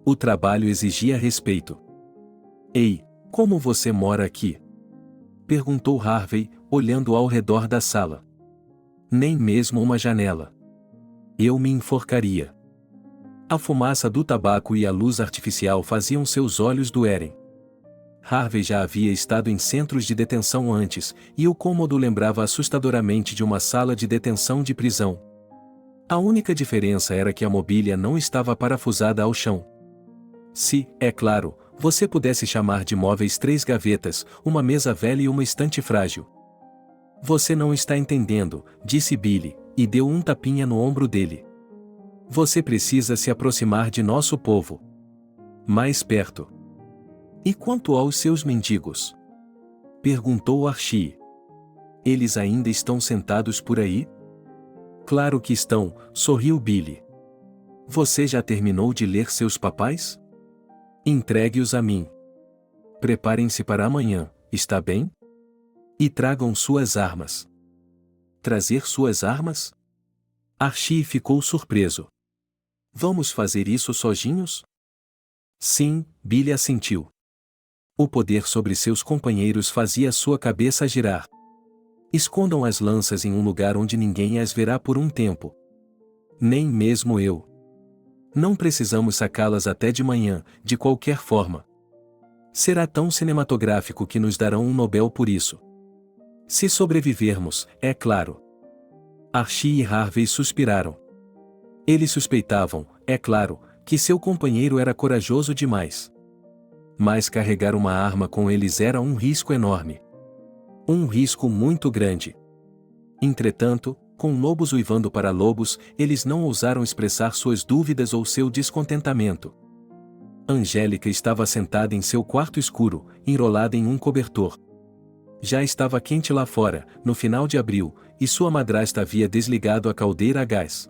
O trabalho exigia respeito. Ei, como você mora aqui? Perguntou Harvey, olhando ao redor da sala. Nem mesmo uma janela. Eu me enforcaria. A fumaça do tabaco e a luz artificial faziam seus olhos doerem. Harvey já havia estado em centros de detenção antes, e o cômodo lembrava assustadoramente de uma sala de detenção de prisão. A única diferença era que a mobília não estava parafusada ao chão. Se, é claro, você pudesse chamar de móveis 3 gavetas, uma mesa velha e uma estante frágil. Você não está entendendo, disse Billy, e deu um tapinha no ombro dele. Você precisa se aproximar de nosso povo. Mais perto. E quanto aos seus mendigos? Perguntou Archie. Eles ainda estão sentados por aí? Claro que estão, sorriu Billy. Você já terminou de ler seus papais? Entregue-os a mim. Preparem-se para amanhã, está bem? E tragam suas armas. Trazer suas armas? Archie ficou surpreso. Vamos fazer isso sozinhos? Sim, Billy assentiu. O poder sobre seus companheiros fazia sua cabeça girar. Escondam as lanças em um lugar onde ninguém as verá por um tempo. Nem mesmo eu. Não precisamos sacá-las até de manhã, de qualquer forma. Será tão cinematográfico que nos darão um Nobel por isso. Se sobrevivermos, é claro. Archie e Harvey suspiraram. Eles suspeitavam, é claro, que seu companheiro era corajoso demais. Mas carregar uma arma com eles era um risco enorme. Um risco muito grande. Entretanto, com lobos uivando para lobos, eles não ousaram expressar suas dúvidas ou seu descontentamento. Angélica estava sentada em seu quarto escuro, enrolada em um cobertor. Já estava quente lá fora, no final de abril, e sua madrasta havia desligado a caldeira a gás.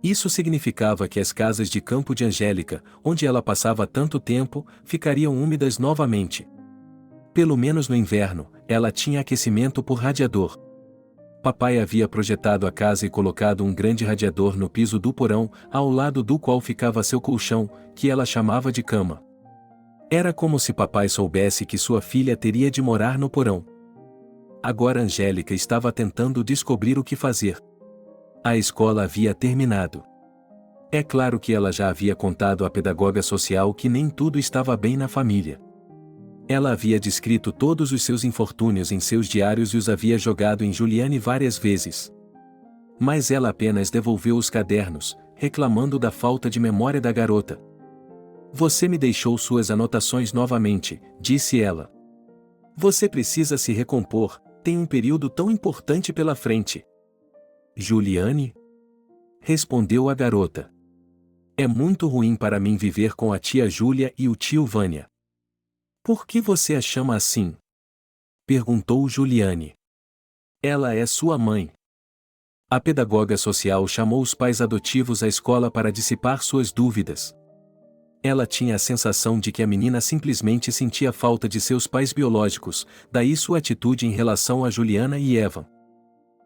Isso significava que as casas de campo de Angélica, onde ela passava tanto tempo, ficariam úmidas novamente. Pelo menos no inverno, ela tinha aquecimento por radiador. Papai havia projetado a casa e colocado um grande radiador no piso do porão, ao lado do qual ficava seu colchão, que ela chamava de cama. Era como se papai soubesse que sua filha teria de morar no porão. Agora Angélica estava tentando descobrir o que fazer. A escola havia terminado. É claro que ela já havia contado à pedagoga social que nem tudo estava bem na família. Ela havia descrito todos os seus infortúnios em seus diários e os havia jogado em Juliane várias vezes. Mas ela apenas devolveu os cadernos, reclamando da falta de memória da garota. Você me deixou suas anotações novamente, disse ela. Você precisa se recompor, tem um período tão importante pela frente. Juliane? Respondeu a garota. É muito ruim para mim viver com a tia Júlia e o tio Vânia. Por que você a chama assim? Perguntou Juliane. Ela é sua mãe. A pedagoga social chamou os pais adotivos à escola para dissipar suas dúvidas. Ela tinha a sensação de que a menina simplesmente sentia falta de seus pais biológicos, daí sua atitude em relação a Juliana e Evan.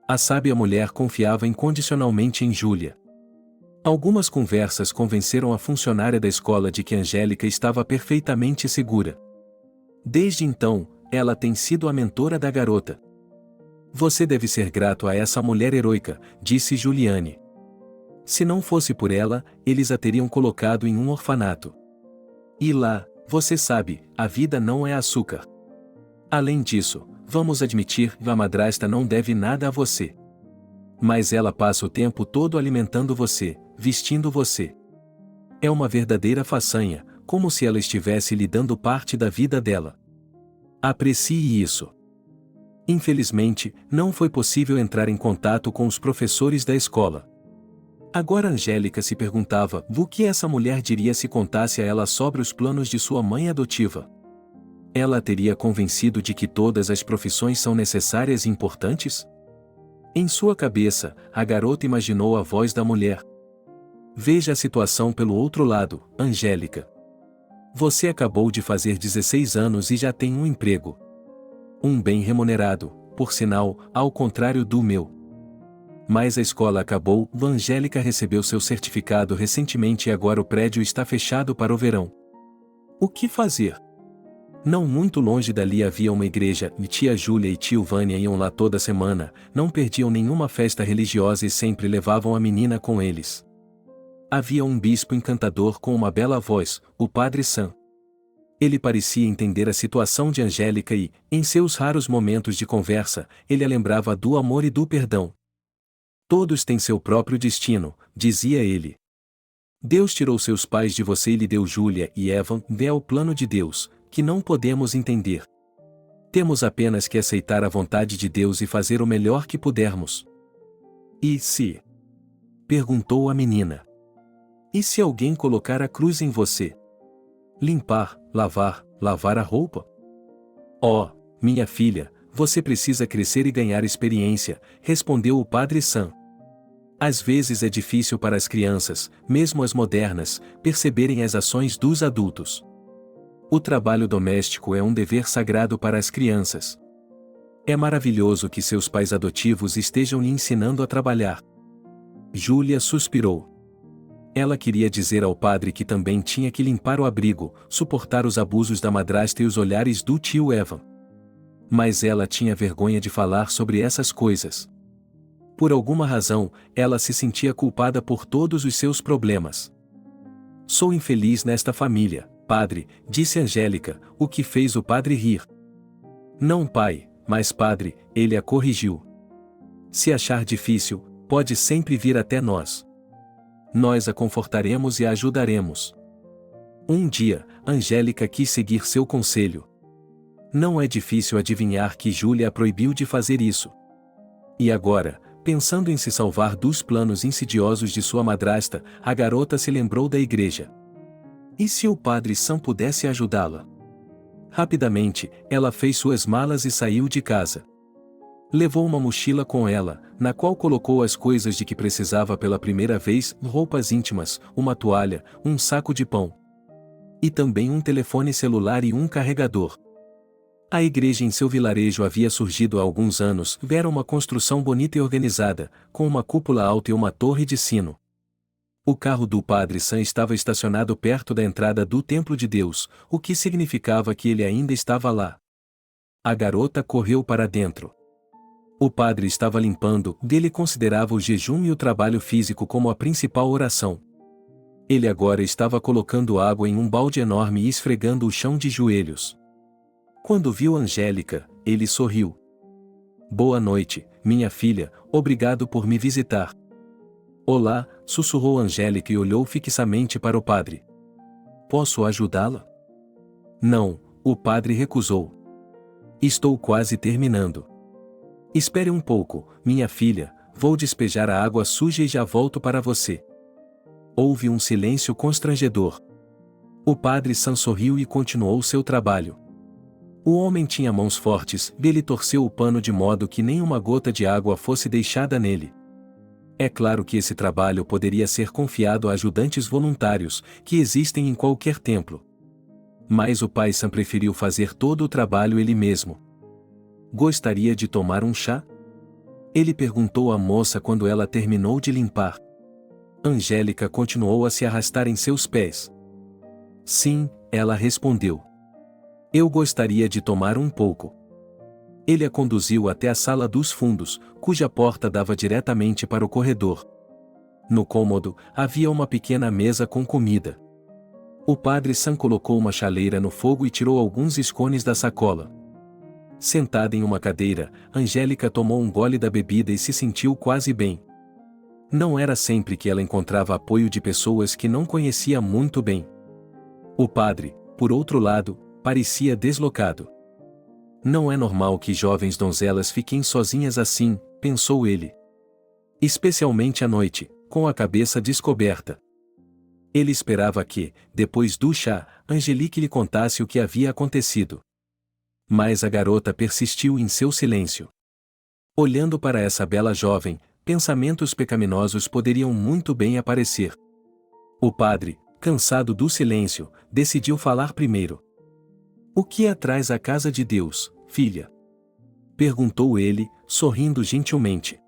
A sábia mulher confiava incondicionalmente em Júlia. Algumas conversas convenceram a funcionária da escola de que Angélica estava perfeitamente segura. Desde então, ela tem sido a mentora da garota. Você deve ser grato a essa mulher heroica, disse Juliane. Se não fosse por ela, eles a teriam colocado em um orfanato. E lá, você sabe, a vida não é açúcar. Além disso, vamos admitir que a madrasta não deve nada a você. Mas ela passa o tempo todo alimentando você, vestindo você. É uma verdadeira façanha, como se ela estivesse lhe dando parte da vida dela. Aprecie isso. Infelizmente, não foi possível entrar em contato com os professores da escola. Agora Angélica se perguntava o que essa mulher diria se contasse a ela sobre os planos de sua mãe adotiva. Ela a teria convencido de que todas as profissões são necessárias e importantes? Em sua cabeça, a garota imaginou a voz da mulher. Veja a situação pelo outro lado, Angélica. Você acabou de fazer 16 anos e já tem um emprego. Um bem remunerado, por sinal, ao contrário do meu. Mas a escola acabou, Angélica recebeu seu certificado recentemente e agora o prédio está fechado para o verão. O que fazer? Não muito longe dali havia uma igreja, e tia Júlia e tio Vânia iam lá toda semana, não perdiam nenhuma festa religiosa e sempre levavam a menina com eles. Havia um bispo encantador com uma bela voz, o Padre Sam. Ele parecia entender a situação de Angélica e, em seus raros momentos de conversa, ele a lembrava do amor e do perdão. Todos têm seu próprio destino, dizia ele. Deus tirou seus pais de você e lhe deu Júlia e Evan, é o plano de Deus, que não podemos entender. Temos apenas que aceitar a vontade de Deus e fazer o melhor que pudermos. E se? Perguntou a menina. E se alguém colocar a cruz em você? Limpar, lavar a roupa? Oh, minha filha, você precisa crescer e ganhar experiência, respondeu o Padre Sam. Às vezes é difícil para as crianças, mesmo as modernas, perceberem as ações dos adultos. O trabalho doméstico é um dever sagrado para as crianças. É maravilhoso que seus pais adotivos estejam lhe ensinando a trabalhar. Júlia suspirou. Ela queria dizer ao padre que também tinha que limpar o abrigo, suportar os abusos da madrasta e os olhares do tio Evan. Mas ela tinha vergonha de falar sobre essas coisas. Por alguma razão, ela se sentia culpada por todos os seus problemas. Sou infeliz nesta família, padre, disse Angélica, o que fez o padre rir. Não, pai, mas padre, ele a corrigiu. Se achar difícil, pode sempre vir até nós. Nós a confortaremos e a ajudaremos. Um dia, Angélica quis seguir seu conselho. Não é difícil adivinhar que Júlia a proibiu de fazer isso. E agora, pensando em se salvar dos planos insidiosos de sua madrasta, a garota se lembrou da igreja. E se o Padre Sam pudesse ajudá-la? Rapidamente, ela fez suas malas e saiu de casa. Levou uma mochila com ela, na qual colocou as coisas de que precisava pela primeira vez, roupas íntimas, uma toalha, um saco de pão. E também um telefone celular e um carregador. A igreja em seu vilarejo havia surgido há alguns anos, era uma construção bonita e organizada, com uma cúpula alta e uma torre de sino. O carro do Padre Sam estava estacionado perto da entrada do Templo de Deus, o que significava que ele ainda estava lá. A garota correu para dentro. O padre estava limpando, ele considerava o jejum e o trabalho físico como a principal oração. Ele agora estava colocando água em um balde enorme e esfregando o chão de joelhos. Quando viu Angélica, ele sorriu. Boa noite, minha filha, obrigado por me visitar. Olá, sussurrou Angélica e olhou fixamente para o padre. Posso ajudá-la? Não, o padre recusou. Estou quase terminando. Espere um pouco, minha filha, vou despejar a água suja e já volto para você. Houve um silêncio constrangedor. O Padre Sam sorriu e continuou seu trabalho. O homem tinha mãos fortes, ele torceu o pano de modo que nem uma gota de água fosse deixada nele. É claro que esse trabalho poderia ser confiado a ajudantes voluntários, que existem em qualquer templo. Mas o pai Sam preferiu fazer todo o trabalho ele mesmo. Gostaria de tomar um chá? Ele perguntou à moça quando ela terminou de limpar. Angélica continuou a se arrastar em seus pés. Sim, ela respondeu. Eu gostaria de tomar um pouco. Ele a conduziu até a sala dos fundos, cuja porta dava diretamente para o corredor. No cômodo, havia uma pequena mesa com comida. O Padre Sam colocou uma chaleira no fogo e tirou alguns scones da sacola. Sentada em uma cadeira, Angélica tomou um gole da bebida e se sentiu quase bem. Não era sempre que ela encontrava apoio de pessoas que não conhecia muito bem. O padre, por outro lado, parecia deslocado. Não é normal que jovens donzelas fiquem sozinhas assim, pensou ele. Especialmente à noite, com a cabeça descoberta. Ele esperava que, depois do chá, Angelique lhe contasse o que havia acontecido. Mas a garota persistiu em seu silêncio. Olhando para essa bela jovem, pensamentos pecaminosos poderiam muito bem aparecer. O padre, cansado do silêncio, decidiu falar primeiro. O que atrás à casa de Deus, filha? Perguntou ele, sorrindo gentilmente.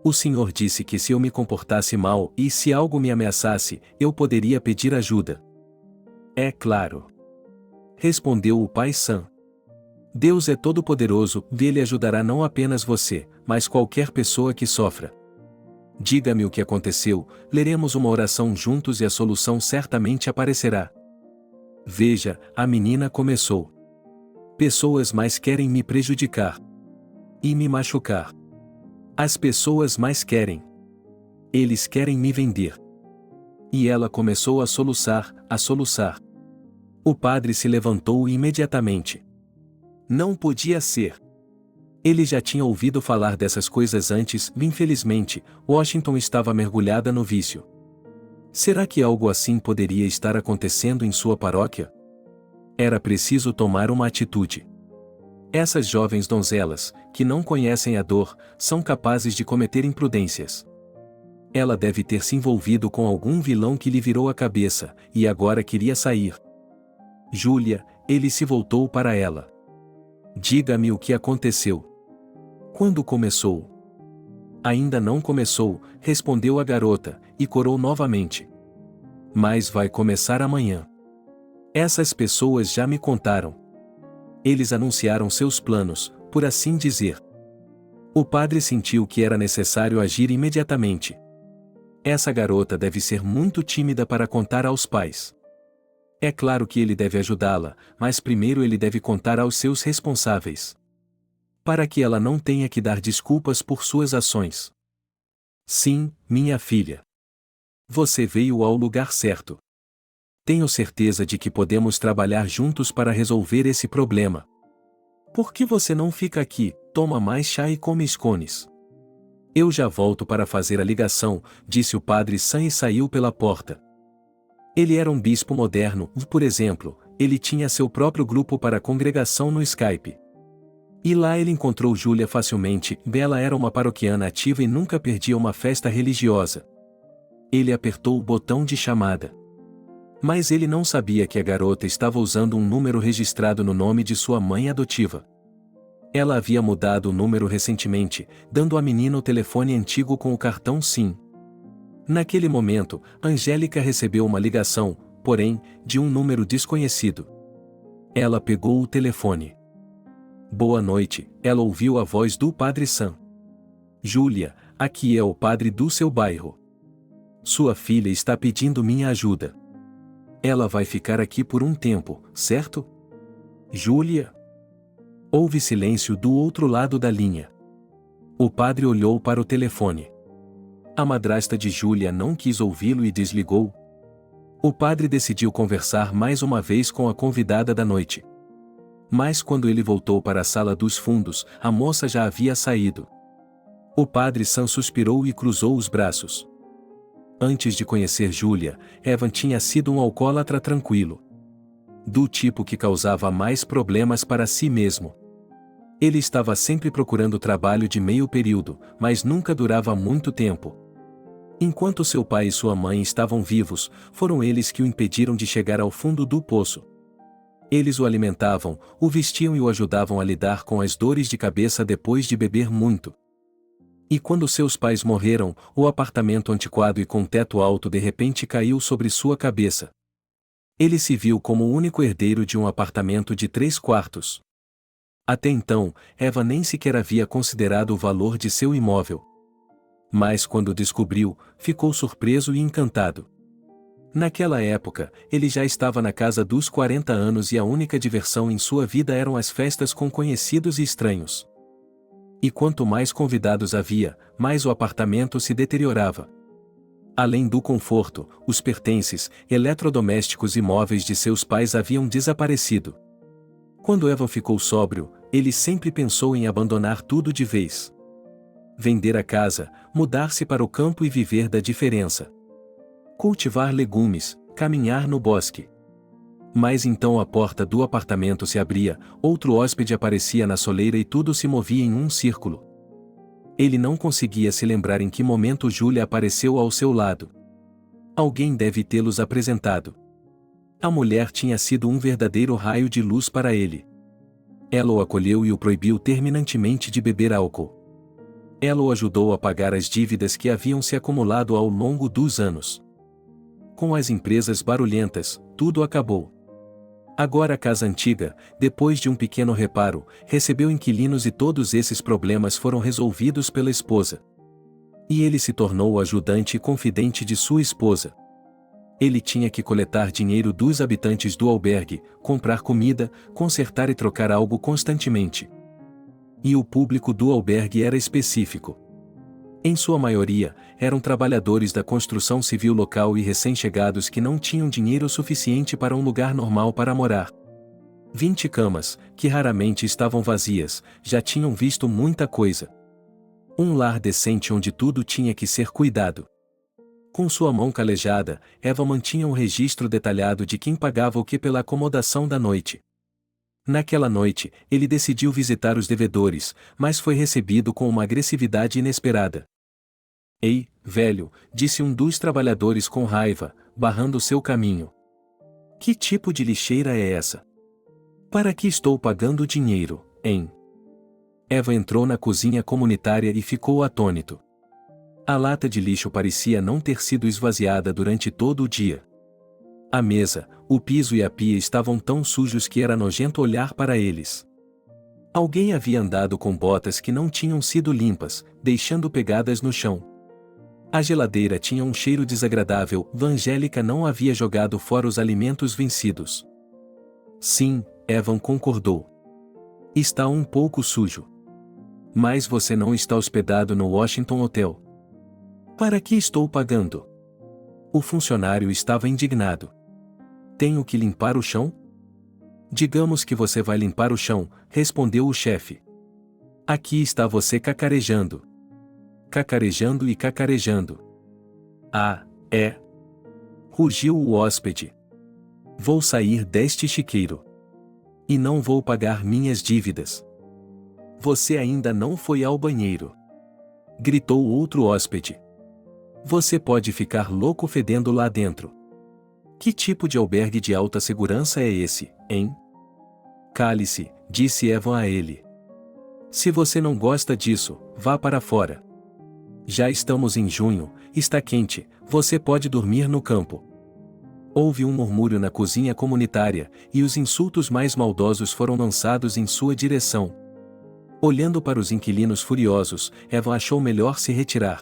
O senhor disse que se eu me comportasse mal e se algo me ameaçasse, eu poderia pedir ajuda. É claro. Respondeu o pai Sam. Deus é todo-poderoso, ele ajudará não apenas você, mas qualquer pessoa que sofra. Diga-me o que aconteceu, leremos uma oração juntos e a solução certamente aparecerá. Veja, a menina começou. Pessoas mais querem me prejudicar e me machucar. As pessoas mais querem. Eles querem me vender. E ela começou a soluçar, a soluçar. O padre se levantou imediatamente. Não podia ser. Ele já tinha ouvido falar dessas coisas antes, infelizmente, Washington estava mergulhada no vício. Será que algo assim poderia estar acontecendo em sua paróquia? Era preciso tomar uma atitude. Essas jovens donzelas, que não conhecem a dor, são capazes de cometer imprudências. Ela deve ter se envolvido com algum vilão que lhe virou a cabeça, e agora queria sair. Júlia, ele se voltou para ela. Diga-me o que aconteceu. Quando começou? Ainda não começou, respondeu a garota, e corou novamente. Mas vai começar amanhã. Essas pessoas já me contaram. Eles anunciaram seus planos, por assim dizer. O padre sentiu que era necessário agir imediatamente. Essa garota deve ser muito tímida para contar aos pais. É claro que ele deve ajudá-la, mas primeiro ele deve contar aos seus responsáveis. Para que ela não tenha que dar desculpas por suas ações. Sim, minha filha. Você veio ao lugar certo. Tenho certeza de que podemos trabalhar juntos para resolver esse problema. Por que você não fica aqui, toma mais chá e come scones? Eu já volto para fazer a ligação, disse o padre Sam e saiu pela porta. Ele era um bispo moderno, por exemplo, ele tinha seu próprio grupo para a congregação no Skype. E lá ele encontrou Júlia facilmente, ela era uma paroquiana ativa e nunca perdia uma festa religiosa. Ele apertou o botão de chamada. Mas ele não sabia que a garota estava usando um número registrado no nome de sua mãe adotiva. Ela havia mudado o número recentemente, dando à menina o telefone antigo com o cartão SIM. Naquele momento, Angélica recebeu uma ligação, porém, de um número desconhecido. Ela pegou o telefone. Boa noite, ela ouviu a voz do padre Sam. Júlia, aqui é o padre do seu bairro. Sua filha está pedindo minha ajuda. Ela vai ficar aqui por um tempo, certo? Júlia? Houve silêncio do outro lado da linha. O padre olhou para o telefone. A madrasta de Júlia não quis ouvi-lo e desligou. O padre decidiu conversar mais uma vez com a convidada da noite. Mas quando ele voltou para a sala dos fundos, a moça já havia saído. O padre Sam suspirou e cruzou os braços. Antes de conhecer Júlia, Evan tinha sido um alcoólatra tranquilo. Do tipo que causava mais problemas para si mesmo. Ele estava sempre procurando trabalho de meio período, mas nunca durava muito tempo. Enquanto seu pai e sua mãe estavam vivos, foram eles que o impediram de chegar ao fundo do poço. Eles o alimentavam, o vestiam e o ajudavam a lidar com as dores de cabeça depois de beber muito. E quando seus pais morreram, o apartamento antiquado e com teto alto de repente caiu sobre sua cabeça. Ele se viu como o único herdeiro de um apartamento de 3 quartos. Até então, Eva nem sequer havia considerado o valor de seu imóvel. Mas quando descobriu, ficou surpreso e encantado. Naquela época, ele já estava na casa dos 40 anos e a única diversão em sua vida eram as festas com conhecidos e estranhos. E quanto mais convidados havia, mais o apartamento se deteriorava. Além do conforto, os pertences, eletrodomésticos e móveis de seus pais haviam desaparecido. Quando Evan ficou sóbrio, Ele sempre pensou em abandonar tudo de vez. Vender a casa, mudar-se para o campo e viver da diferença. Cultivar legumes, caminhar no bosque. Mas então a porta do apartamento se abria, outro hóspede aparecia na soleira e tudo se movia em um círculo. Ele não conseguia se lembrar em que momento Júlia apareceu ao seu lado. Alguém deve tê-los apresentado. A mulher tinha sido um verdadeiro raio de luz para ele. Ela o acolheu e o proibiu terminantemente de beber álcool. Ela o ajudou a pagar as dívidas que haviam se acumulado ao longo dos anos. Com as empresas barulhentas, tudo acabou. Agora a casa antiga, depois de um pequeno reparo, recebeu inquilinos e todos esses problemas foram resolvidos pela esposa. E ele se tornou o ajudante e confidente de sua esposa. Ele tinha que coletar dinheiro dos habitantes do albergue, comprar comida, consertar e trocar algo constantemente. E o público do albergue era específico. Em sua maioria, eram trabalhadores da construção civil local e recém-chegados que não tinham dinheiro suficiente para um lugar normal para morar. 20 camas, que raramente estavam vazias, já tinham visto muita coisa. Um lar decente onde tudo tinha que ser cuidado. Com sua mão calejada, Eva mantinha um registro detalhado de quem pagava o que pela acomodação da noite. Naquela noite, ele decidiu visitar os devedores, mas foi recebido com uma agressividade inesperada. Ei, velho, disse um dos trabalhadores com raiva, barrando seu caminho. Que tipo de lixeira é essa? Para que estou pagando dinheiro, hein? Eva entrou na cozinha comunitária e ficou atônito. A lata de lixo parecia não ter sido esvaziada durante todo o dia. A mesa, o piso e a pia estavam tão sujos que era nojento olhar para eles. Alguém havia andado com botas que não tinham sido limpas, deixando pegadas no chão. A geladeira tinha um cheiro desagradável. Angélica não havia jogado fora os alimentos vencidos. Sim, Evan concordou. Está um pouco sujo. Mas você não está hospedado no Washington Hotel. Para que estou pagando? O funcionário estava indignado. Tenho que limpar o chão? Digamos que você vai limpar o chão, respondeu o chefe. Aqui está você cacarejando. Cacarejando e cacarejando. Ah, é? Rugiu o hóspede. Vou sair deste chiqueiro. E não vou pagar minhas dívidas. Você ainda não foi ao banheiro. Gritou outro hóspede. Você pode ficar louco fedendo lá dentro. Que tipo de albergue de alta segurança é esse, hein? Cale-se, disse Evan a ele. Se você não gosta disso, vá para fora. Já estamos em junho, está quente, você pode dormir no campo. Houve um murmúrio na cozinha comunitária, e os insultos mais maldosos foram lançados em sua direção. Olhando para os inquilinos furiosos, Evan achou melhor se retirar.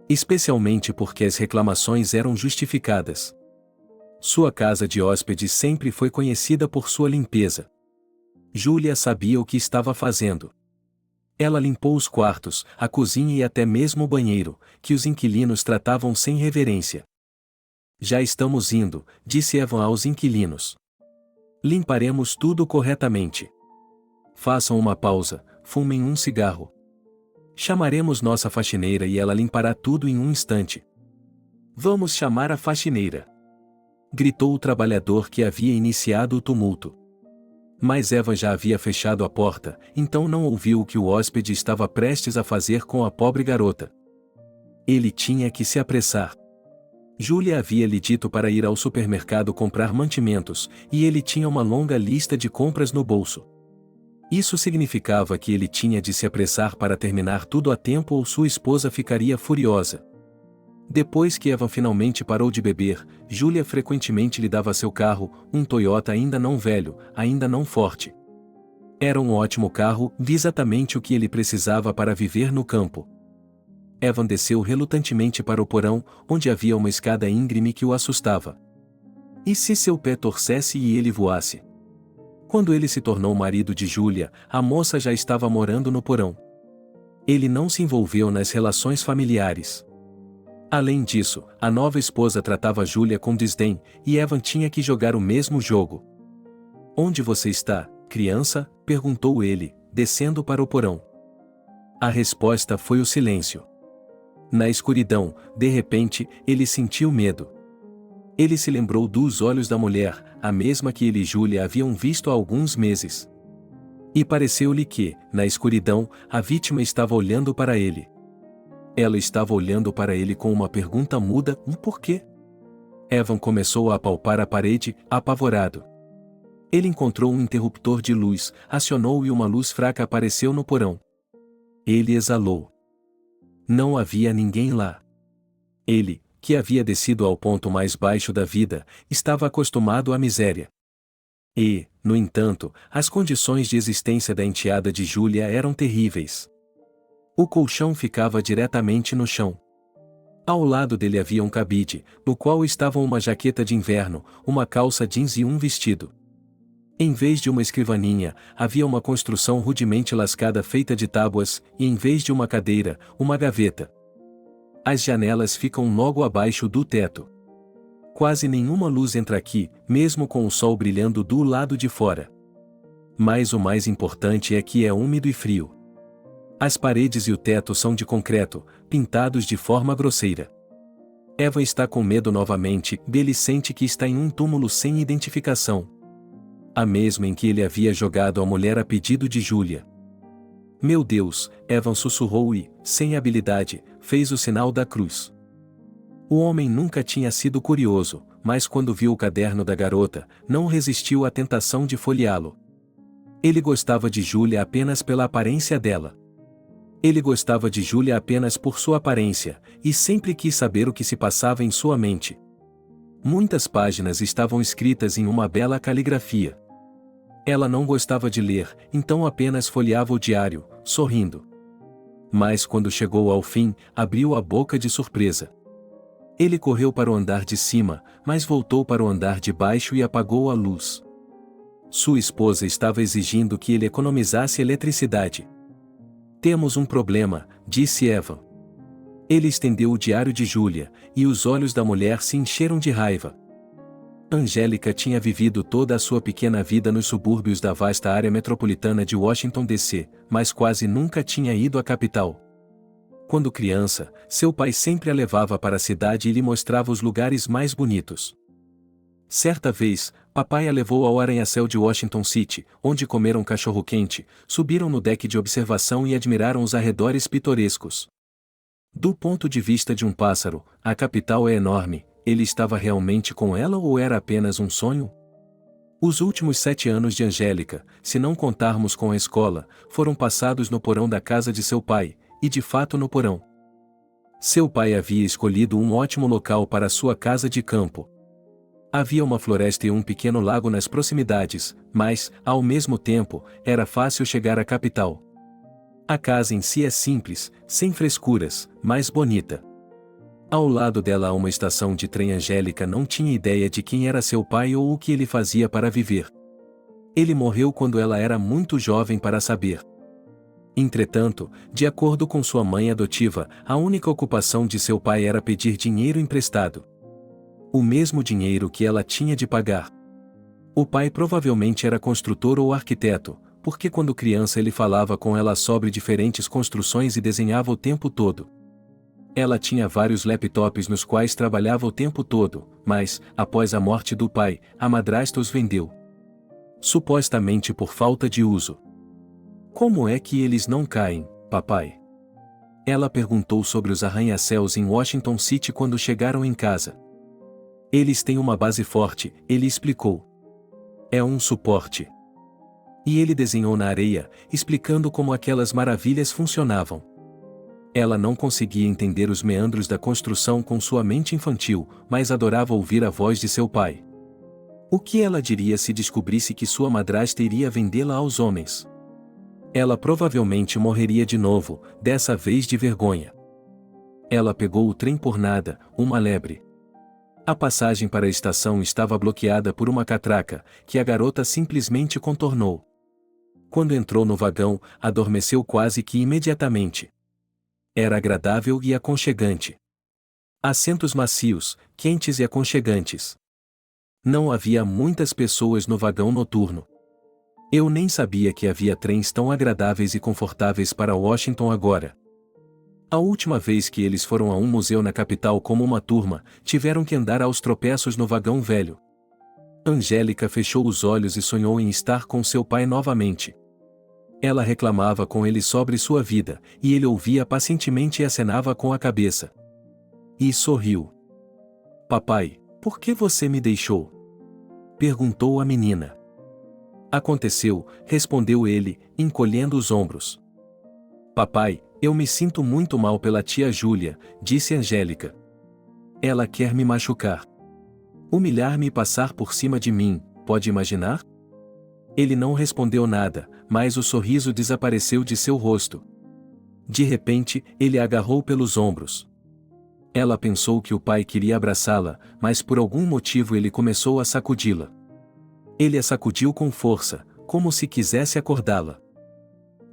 Especialmente porque as reclamações eram justificadas. Sua casa de hóspedes sempre foi conhecida por sua limpeza. Júlia sabia o que estava fazendo. Ela limpou os quartos, a cozinha e até mesmo o banheiro, que os inquilinos tratavam sem reverência. Já estamos indo, disse Evan aos inquilinos. Limparemos tudo corretamente. Façam uma pausa, fumem um cigarro. Chamaremos nossa faxineira e ela limpará tudo em um instante. Vamos chamar a faxineira. Gritou o trabalhador que havia iniciado o tumulto. Mas Eva já havia fechado a porta, então não ouviu o que o hóspede estava prestes a fazer com a pobre garota. Ele tinha que se apressar. Júlia havia lhe dito para ir ao supermercado comprar mantimentos, e ele tinha uma longa lista de compras no bolso. Isso significava que ele tinha de se apressar para terminar tudo a tempo ou sua esposa ficaria furiosa. Depois que Evan finalmente parou de beber, Júlia frequentemente lhe dava seu carro, um Toyota ainda não velho, ainda não forte. Era um ótimo carro, exatamente o que ele precisava para viver no campo. Evan desceu relutantemente para o porão, onde havia uma escada íngreme que o assustava. E se seu pé torcesse e ele voasse? Quando ele se tornou marido de Júlia, a moça já estava morando no porão. Ele não se envolveu nas relações familiares. Além disso, a nova esposa tratava Júlia com desdém, e Evan tinha que jogar o mesmo jogo. Onde você está, criança?" perguntou ele, descendo para o porão. A resposta foi o silêncio. Na escuridão, de repente, ele sentiu medo. Ele se lembrou dos olhos da mulher, a mesma que ele e Júlia haviam visto há alguns meses. E pareceu-lhe que, na escuridão, a vítima estava olhando para ele. Ela estava olhando para ele com uma pergunta muda: um porquê? Evan começou a apalpar a parede, apavorado. Ele encontrou um interruptor de luz, acionou e uma luz fraca apareceu no porão. Ele exalou. Não havia ninguém lá. Ele, que havia descido ao ponto mais baixo da vida, estava acostumado à miséria. E, no entanto, as condições de existência da enteada de Júlia eram terríveis. O colchão ficava diretamente no chão. Ao lado dele havia um cabide, no qual estavam uma jaqueta de inverno, uma calça jeans e um vestido. Em vez de uma escrivaninha, havia uma construção rudemente lascada feita de tábuas, e em vez de uma cadeira, uma gaveta. As janelas ficam logo abaixo do teto. Quase nenhuma luz entra aqui, mesmo com o sol brilhando do lado de fora. Mas o mais importante é que é úmido e frio. As paredes e o teto são de concreto, pintados de forma grosseira. Eva está com medo novamente, ele sente que está em um túmulo sem identificação. A mesma em que ele havia jogado a mulher a pedido de Júlia. "Meu Deus", Evan sussurrou e, sem habilidade, fez o sinal da cruz. O homem nunca tinha sido curioso, mas quando viu o caderno da garota, não resistiu à tentação de folheá-lo. Ele gostava de Júlia apenas pela aparência dela. Ele gostava de Júlia apenas por sua aparência, e sempre quis saber o que se passava em sua mente. Muitas páginas estavam escritas em uma bela caligrafia. Ela não gostava de ler, então apenas folheava o diário, sorrindo. Mas quando chegou ao fim, abriu a boca de surpresa. Ele correu para o andar de cima, mas voltou para o andar de baixo e apagou a luz. Sua esposa estava exigindo que ele economizasse eletricidade. "Temos um problema", disse Evan. Ele estendeu o diário de Júlia, e os olhos da mulher se encheram de raiva. Angélica tinha vivido toda a sua pequena vida nos subúrbios da vasta área metropolitana de Washington DC, mas quase nunca tinha ido à capital. Quando criança, seu pai sempre a levava para a cidade e lhe mostrava os lugares mais bonitos. Certa vez, papai a levou ao arranha-céu de Washington City, onde comeram cachorro-quente, subiram no deck de observação e admiraram os arredores pitorescos. Do ponto de vista de um pássaro, a capital é enorme. Ele estava realmente com ela ou era apenas um sonho? Os últimos 7 anos de Angélica, se não contarmos com a escola, foram passados no porão da casa de seu pai, e de fato no porão. Seu pai havia escolhido um ótimo local para sua casa de campo. Havia uma floresta e um pequeno lago nas proximidades, mas, ao mesmo tempo, era fácil chegar à capital. A casa em si é simples, sem frescuras, mas bonita. Ao lado dela há uma estação de trem. Angélica não tinha ideia de quem era seu pai ou o que ele fazia para viver. Ele morreu quando ela era muito jovem para saber. Entretanto, de acordo com sua mãe adotiva, a única ocupação de seu pai era pedir dinheiro emprestado. O mesmo dinheiro que ela tinha de pagar. O pai provavelmente era construtor ou arquiteto, porque quando criança ele falava com ela sobre diferentes construções e desenhava o tempo todo. Ela tinha vários laptops nos quais trabalhava o tempo todo, mas, após a morte do pai, a madrasta os vendeu. Supostamente por falta de uso. "Como é que eles não caem, papai?" Ela perguntou sobre os arranha-céus em Washington City quando chegaram em casa. "Eles têm uma base forte", ele explicou. "É um suporte." E ele desenhou na areia, explicando como aquelas maravilhas funcionavam. Ela não conseguia entender os meandros da construção com sua mente infantil, mas adorava ouvir a voz de seu pai. O que ela diria se descobrisse que sua madrasta iria vendê-la aos homens? Ela provavelmente morreria de novo, dessa vez de vergonha. Ela pegou o trem por nada, uma lebre. A passagem para a estação estava bloqueada por uma catraca, que a garota simplesmente contornou. Quando entrou no vagão, adormeceu quase que imediatamente. Era agradável e aconchegante. Assentos macios, quentes e aconchegantes. Não havia muitas pessoas no vagão noturno. Eu nem sabia que havia trens tão agradáveis e confortáveis para Washington agora. A última vez que eles foram a um museu na capital como uma turma, tiveram que andar aos tropeços no vagão velho. Angélica fechou os olhos e sonhou em estar com seu pai novamente. Ela reclamava com ele sobre sua vida, e ele ouvia pacientemente e acenava com a cabeça. E sorriu. Papai, por que você me deixou? Perguntou a menina. Aconteceu, respondeu ele, encolhendo os ombros. Papai, eu me sinto muito mal pela tia Júlia, disse Angélica. Ela quer me machucar. Humilhar-me e passar por cima de mim, pode imaginar? Ele não respondeu nada, mas o sorriso desapareceu de seu rosto. De repente, ele a agarrou pelos ombros. Ela pensou que o pai queria abraçá-la, mas por algum motivo ele começou a sacudi-la. Ele a sacudiu com força, como se quisesse acordá-la.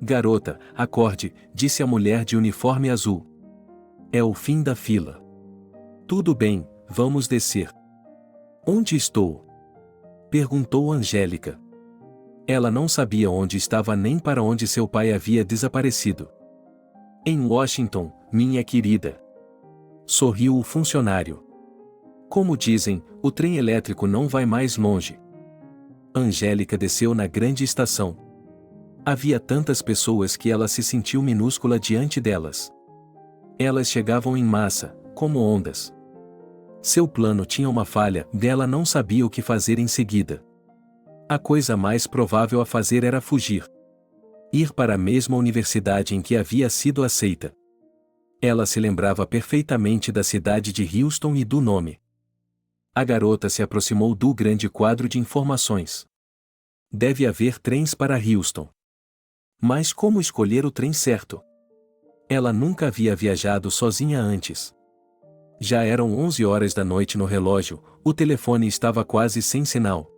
Garota, acorde, disse a mulher de uniforme azul. É o fim da fila. Tudo bem, vamos descer. Onde estou? Perguntou Angélica. Ela não sabia onde estava nem para onde seu pai havia desaparecido. Em Washington, minha querida. Sorriu o funcionário. Como dizem, o trem elétrico não vai mais longe. Angélica desceu na grande estação. Havia tantas pessoas que ela se sentiu minúscula diante delas. Elas chegavam em massa, como ondas. Seu plano tinha uma falha, e ela não sabia o que fazer em seguida. A coisa mais provável a fazer era fugir. Ir para a mesma universidade em que havia sido aceita. Ela se lembrava perfeitamente da cidade de Houston e do nome. A garota se aproximou do grande quadro de informações. Deve haver trens para Houston. Mas como escolher o trem certo? Ela nunca havia viajado sozinha antes. Já eram 11 horas da noite no relógio, o telefone estava quase sem sinal.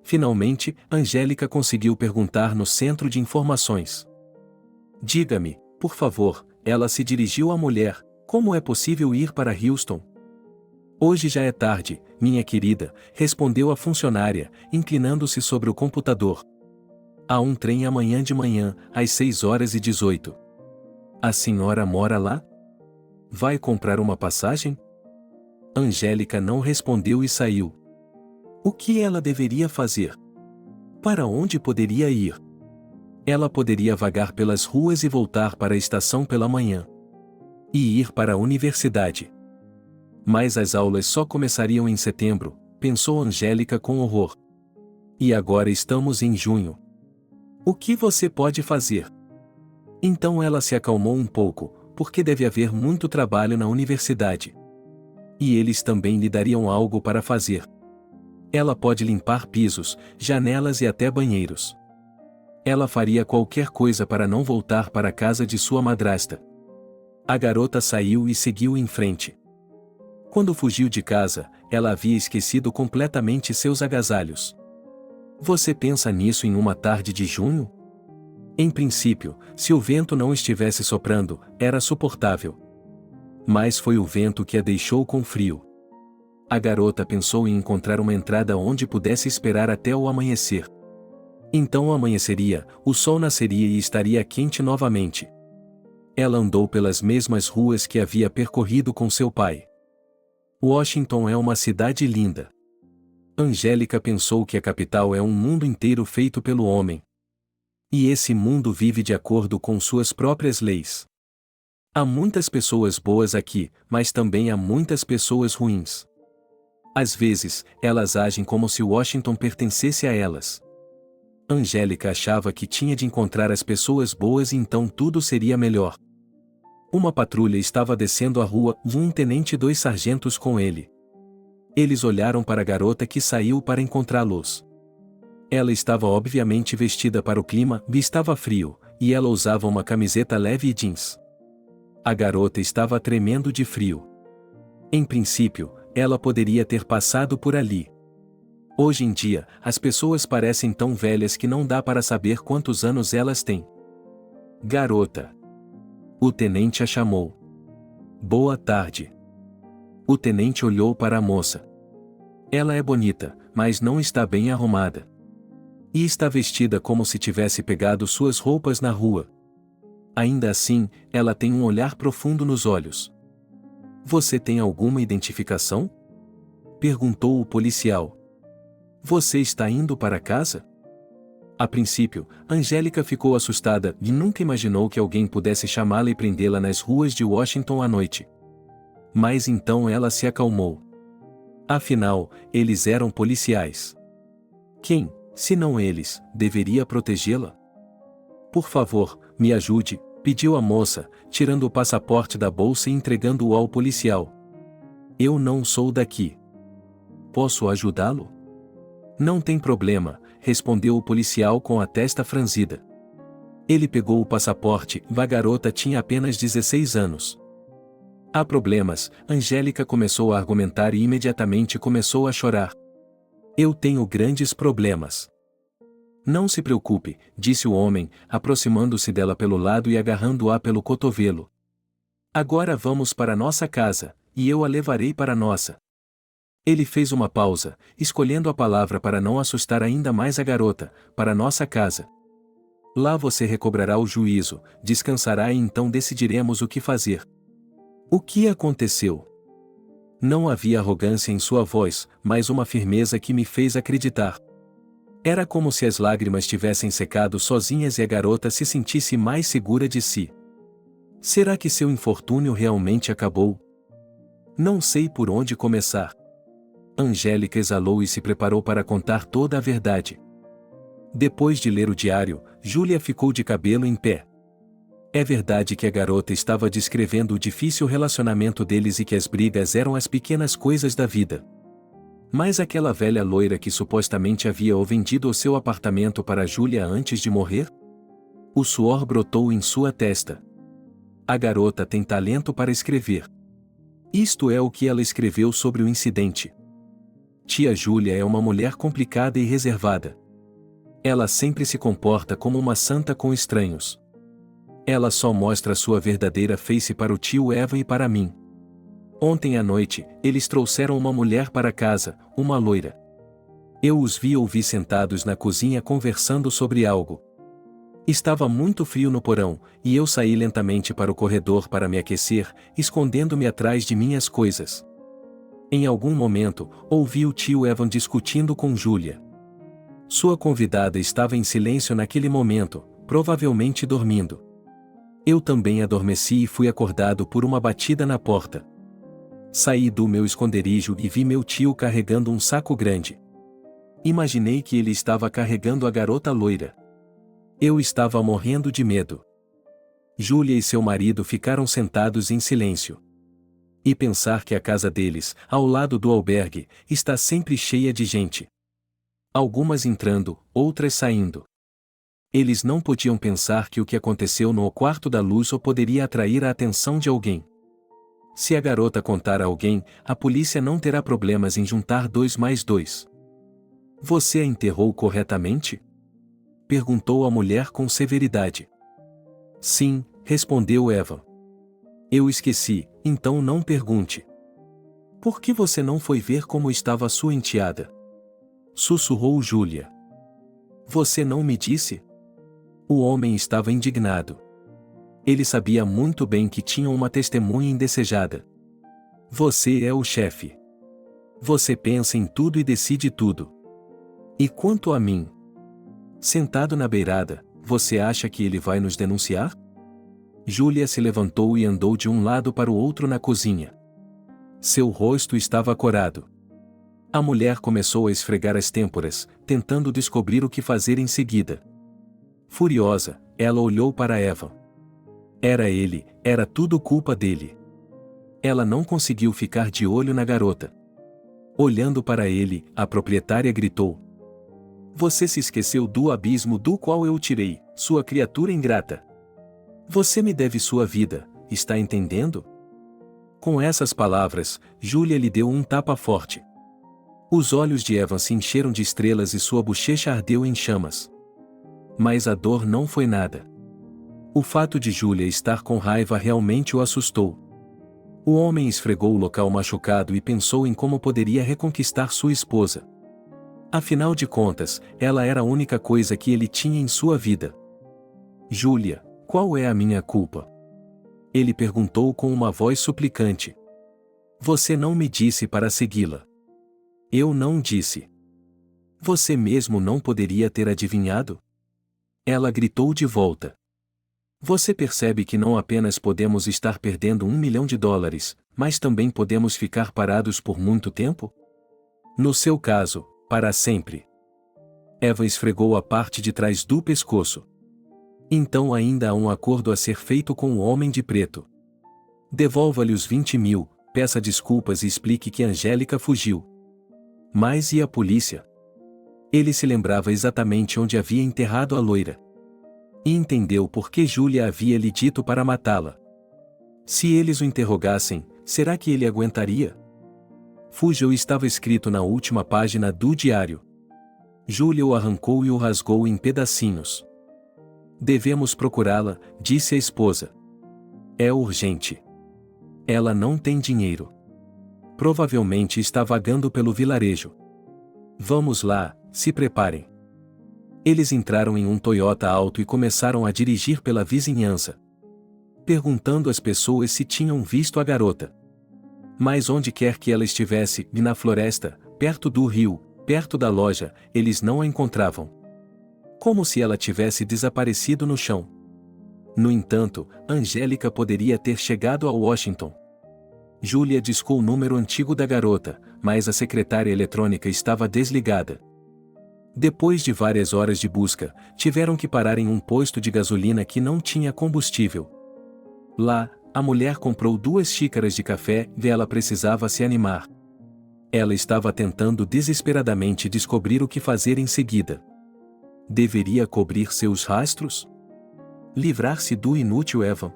Finalmente, Angélica conseguiu perguntar no centro de informações. Diga-me, por favor, ela se dirigiu à mulher, como é possível ir para Houston? Hoje já é tarde, minha querida, respondeu a funcionária, inclinando-se sobre o computador. Há um trem amanhã de manhã, às 6h18. A senhora mora lá? Vai comprar uma passagem? Angélica não respondeu e saiu. O que ela deveria fazer? Para onde poderia ir? Ela poderia vagar pelas ruas e voltar para a estação pela manhã. E ir para a universidade. Mas as aulas só começariam em setembro, pensou Angélica com horror. E agora estamos em junho. O que você pode fazer? Então ela se acalmou um pouco, porque deve haver muito trabalho na universidade. E eles também lhe dariam algo para fazer. Ela pode limpar pisos, janelas e até banheiros. Ela faria qualquer coisa para não voltar para a casa de sua madrasta. A garota saiu e seguiu em frente. Quando fugiu de casa, ela havia esquecido completamente seus agasalhos. Você pensa nisso em uma tarde de junho? Em princípio, se o vento não estivesse soprando, era suportável. Mas foi o vento que a deixou com frio. A garota pensou em encontrar uma entrada onde pudesse esperar até o amanhecer. Então amanheceria, o sol nasceria e estaria quente novamente. Ela andou pelas mesmas ruas que havia percorrido com seu pai. Washington é uma cidade linda. Angélica pensou que a capital é um mundo inteiro feito pelo homem. E esse mundo vive de acordo com suas próprias leis. Há muitas pessoas boas aqui, mas também há muitas pessoas ruins. Às vezes, elas agem como se Washington pertencesse a elas. Angélica achava que tinha de encontrar as pessoas boas e então tudo seria melhor. Uma patrulha estava descendo a rua, e um tenente e 2 sargentos com ele. Eles olharam para a garota que saiu para encontrá-los. Ela estava obviamente vestida para o clima, e estava frio, e ela usava uma camiseta leve e jeans. A garota estava tremendo de frio. Em princípio, ela poderia ter passado por ali. Hoje em dia, as pessoas parecem tão velhas que não dá para saber quantos anos elas têm. Garota. O tenente a chamou. Boa tarde. O tenente olhou para a moça. Ela é bonita, mas não está bem arrumada. E está vestida como se tivesse pegado suas roupas na rua. Ainda assim, ela tem um olhar profundo nos olhos. Você tem alguma identificação? Perguntou o policial. Você está indo para casa? A princípio, Angélica ficou assustada e nunca imaginou que alguém pudesse chamá-la e prendê-la nas ruas de Washington à noite. Mas então ela se acalmou. Afinal, eles eram policiais. Quem, se não eles, deveria protegê-la? Por favor, me ajude, pediu a moça, tirando o passaporte da bolsa e entregando-o ao policial. Eu não sou daqui. Posso ajudá-lo? Não tem problema, respondeu o policial com a testa franzida. Ele pegou o passaporte, a garota tinha apenas 16 anos. Há problemas, Angélica começou a argumentar e imediatamente começou a chorar. Eu tenho grandes problemas. Não se preocupe, disse o homem, aproximando-se dela pelo lado e agarrando-a pelo cotovelo. Agora vamos para nossa casa, e eu a levarei para nossa. Ele fez uma pausa, escolhendo a palavra para não assustar ainda mais a garota, para nossa casa. Lá você recobrará o juízo, descansará e então decidiremos o que fazer. O que aconteceu? Não havia arrogância em sua voz, mas uma firmeza que me fez acreditar. Era como se as lágrimas tivessem secado sozinhas e a garota se sentisse mais segura de si. Será que seu infortúnio realmente acabou? Não sei por onde começar. Angélica exalou e se preparou para contar toda a verdade. Depois de ler o diário, Júlia ficou de cabelo em pé. É verdade que a garota estava descrevendo o difícil relacionamento deles e que as brigas eram as pequenas coisas da vida. Mas aquela velha loira que supostamente havia o vendido o seu apartamento para Júlia antes de morrer? O suor brotou em sua testa. A garota tem talento para escrever. Isto é o que ela escreveu sobre o incidente. Tia Júlia é uma mulher complicada e reservada. Ela sempre se comporta como uma santa com estranhos. Ela só mostra sua verdadeira face para o tio Evan e para mim. Ontem à noite, eles trouxeram uma mulher para casa, uma loira. Eu os ouvi sentados na cozinha conversando sobre algo. Estava muito frio no porão, e eu saí lentamente para o corredor para me aquecer, escondendo-me atrás de minhas coisas. Em algum momento, ouvi o tio Evan discutindo com Júlia. Sua convidada estava em silêncio naquele momento, provavelmente dormindo. Eu também adormeci e fui acordado por uma batida na porta. Saí do meu esconderijo e vi meu tio carregando um saco grande. Imaginei que ele estava carregando a garota loira. Eu estava morrendo de medo. Júlia e seu marido ficaram sentados em silêncio. E pensar que a casa deles, ao lado do albergue, está sempre cheia de gente. Algumas entrando, outras saindo. Eles não podiam pensar que o que aconteceu no quarto da luz ou poderia atrair a atenção de alguém. Se a garota contar a alguém, a polícia não terá problemas em juntar 2 mais 2. Você a enterrou corretamente? Perguntou a mulher com severidade. Sim, respondeu Evan. Eu esqueci, então não pergunte. Por que você não foi ver como estava sua enteada? Sussurrou Júlia. Você não me disse? O homem estava indignado. Ele sabia muito bem que tinha uma testemunha indesejada. Você é o chefe. Você pensa em tudo e decide tudo. E quanto a mim? Sentado na beirada, você acha que ele vai nos denunciar? Júlia se levantou e andou de um lado para o outro na cozinha. Seu rosto estava corado. A mulher começou a esfregar as têmporas, tentando descobrir o que fazer em seguida. Furiosa, ela olhou para Evan. Era ele, era tudo culpa dele. Ela não conseguiu ficar de olho na garota. Olhando para ele, a proprietária gritou. Você se esqueceu do abismo do qual eu o tirei, sua criatura ingrata. Você me deve sua vida, está entendendo? Com essas palavras, Júlia lhe deu um tapa forte. Os olhos de Evan se encheram de estrelas e sua bochecha ardeu em chamas. Mas a dor não foi nada. O fato de Júlia estar com raiva realmente o assustou. O homem esfregou o local machucado e pensou em como poderia reconquistar sua esposa. Afinal de contas, ela era a única coisa que ele tinha em sua vida. Júlia, qual é a minha culpa? Ele perguntou com uma voz suplicante. Você não me disse para segui-la. Eu não disse. Você mesmo não poderia ter adivinhado? Ela gritou de volta. Você percebe que não apenas podemos estar perdendo $1 milhão, mas também podemos ficar parados por muito tempo? No seu caso, para sempre. Eva esfregou a parte de trás do pescoço. Então ainda há um acordo a ser feito com o homem de preto. Devolva-lhe os 20 mil, peça desculpas e explique que Angélica fugiu. Mas e a polícia? Ele se lembrava exatamente onde havia enterrado a loira. E entendeu por que Júlia havia lhe dito para matá-la. Se eles o interrogassem, será que ele aguentaria? Fujam estava escrito na última página do diário. Júlia o arrancou e o rasgou em pedacinhos. Devemos procurá-la, disse a esposa. É urgente. Ela não tem dinheiro. Provavelmente está vagando pelo vilarejo. Vamos lá, se preparem. Eles entraram em um Toyota alto e começaram a dirigir pela vizinhança, perguntando às pessoas se tinham visto a garota. Mas onde quer que ela estivesse, e na floresta, perto do rio, perto da loja, eles não a encontravam. Como se ela tivesse desaparecido no chão. No entanto, Angélica poderia ter chegado a Washington. Júlia discou o número antigo da garota, mas a secretária eletrônica estava desligada. Depois de várias horas de busca, tiveram que parar em um posto de gasolina que não tinha combustível. Lá, a mulher comprou 2 xícaras de café e ela precisava se animar. Ela estava tentando desesperadamente descobrir o que fazer em seguida. Deveria cobrir seus rastros? Livrar-se do inútil Evan?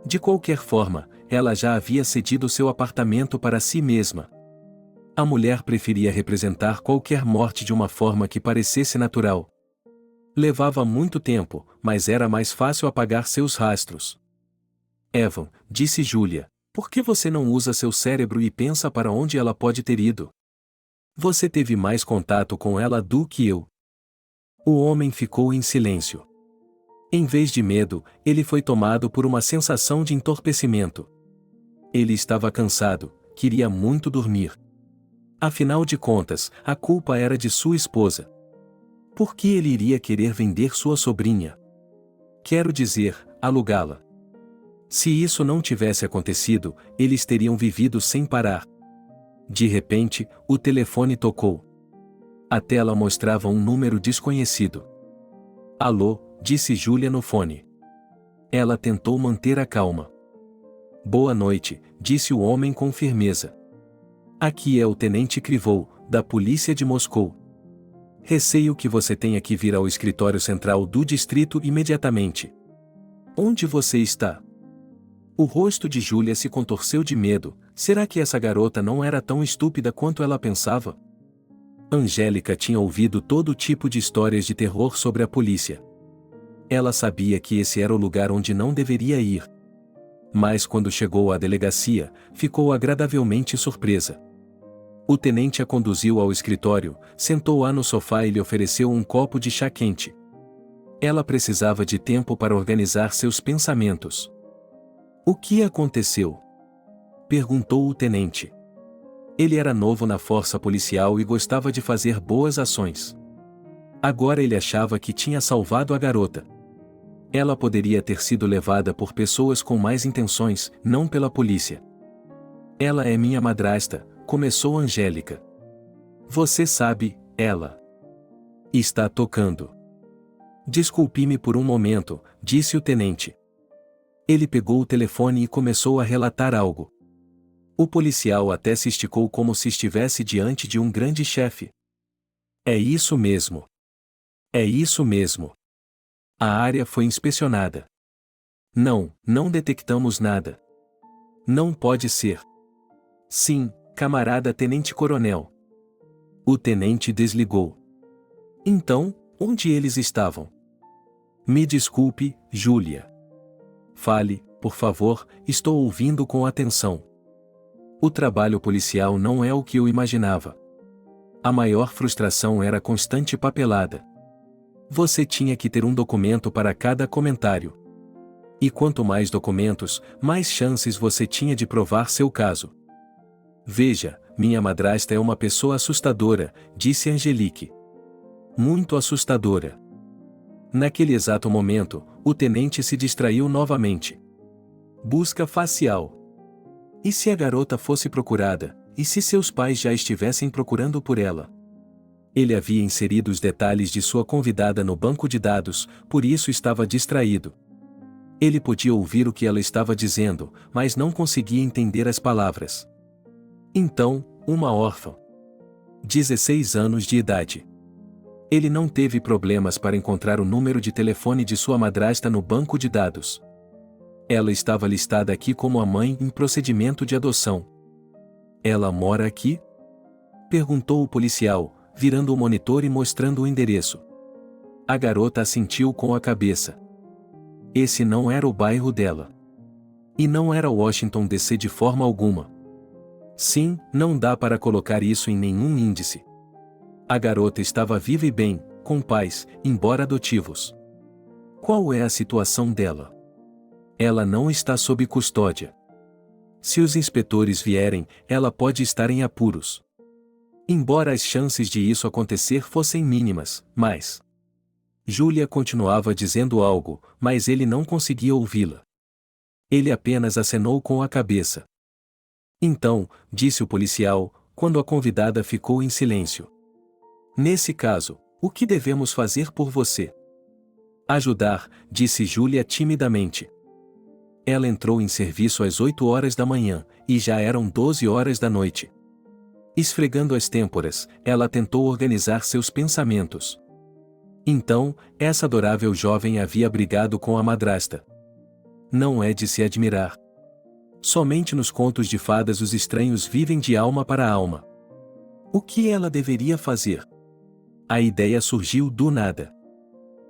De qualquer forma, ela já havia cedido seu apartamento para si mesma. A mulher preferia representar qualquer morte de uma forma que parecesse natural. Levava muito tempo, mas era mais fácil apagar seus rastros. Evan, disse Júlia, por que você não usa seu cérebro e pensa para onde ela pode ter ido? Você teve mais contato com ela do que eu. O homem ficou em silêncio. Em vez de medo, ele foi tomado por uma sensação de entorpecimento. Ele estava cansado, queria muito dormir. Afinal de contas, a culpa era de sua esposa. Por que ele iria querer vender sua sobrinha? Quero dizer, alugá-la. Se isso não tivesse acontecido, eles teriam vivido sem parar. De repente, o telefone tocou. A tela mostrava um número desconhecido. Alô, disse Júlia no fone. Ela tentou manter a calma. Boa noite, disse o homem com firmeza. Aqui é o tenente Krivou, da polícia de Moscou. Receio que você tenha que vir ao escritório central do distrito imediatamente. Onde você está? O rosto de Júlia se contorceu de medo. Será que essa garota não era tão estúpida quanto ela pensava? Angélica tinha ouvido todo tipo de histórias de terror sobre a polícia. Ela sabia que esse era o lugar onde não deveria ir. Mas quando chegou à delegacia, ficou agradavelmente surpresa. O tenente a conduziu ao escritório, sentou-a no sofá e lhe ofereceu um copo de chá quente. Ela precisava de tempo para organizar seus pensamentos. O que aconteceu? Perguntou o tenente. Ele era novo na força policial e gostava de fazer boas ações. Agora ele achava que tinha salvado a garota. Ela poderia ter sido levada por pessoas com mais intenções, não pela polícia. Ela é minha madrasta, começou Angélica. Você sabe, ela está tocando. Desculpe-me por um momento, disse o tenente. Ele pegou o telefone e começou a relatar algo. O policial até se esticou como se estivesse diante de um grande chefe. É isso mesmo. É isso mesmo. A área foi inspecionada. Não detectamos nada. Não pode ser. Sim, camarada tenente-coronel. O tenente desligou. Então, onde eles estavam? Me desculpe, Júlia. Fale, por favor, estou ouvindo com atenção. O trabalho policial não é o que eu imaginava. A maior frustração era a constante papelada. Você tinha que ter um documento para cada comentário. E quanto mais documentos, mais chances você tinha de provar seu caso. Veja, minha madrasta é uma pessoa assustadora, disse Angelique. Muito assustadora. Naquele exato momento, o tenente se distraiu novamente. Busca facial. E se a garota fosse procurada, e se seus pais já estivessem procurando por ela? Ele havia inserido os detalhes de sua convidada no banco de dados, por isso estava distraído. Ele podia ouvir o que ela estava dizendo, mas não conseguia entender as palavras. Então, uma órfã. 16 anos de idade. Ele não teve problemas para encontrar o número de telefone de sua madrasta no banco de dados. Ela estava listada aqui como a mãe em procedimento de adoção. Ela mora aqui? Perguntou o policial, virando o monitor e mostrando o endereço. A garota assentiu com a cabeça. Esse não era o bairro dela. E não era Washington DC de forma alguma. Sim, não dá para colocar isso em nenhum índice. A garota estava viva e bem, com pais, embora adotivos. Qual é a situação dela? Ela não está sob custódia. Se os inspetores vierem, ela pode estar em apuros. Embora as chances de isso acontecer fossem mínimas, mas... Júlia continuava dizendo algo, mas ele não conseguia ouvi-la. Ele apenas acenou com a cabeça. Então, disse o policial, quando a convidada ficou em silêncio. Nesse caso, o que devemos fazer por você? Ajudar, disse Júlia timidamente. Ela entrou em serviço às 8 horas da manhã, e já eram 12 horas da noite. Esfregando as têmporas, ela tentou organizar seus pensamentos. Então, essa adorável jovem havia brigado com a madrasta. Não é de se admirar. Somente nos contos de fadas os estranhos vivem de alma para alma. O que ela deveria fazer? A ideia surgiu do nada.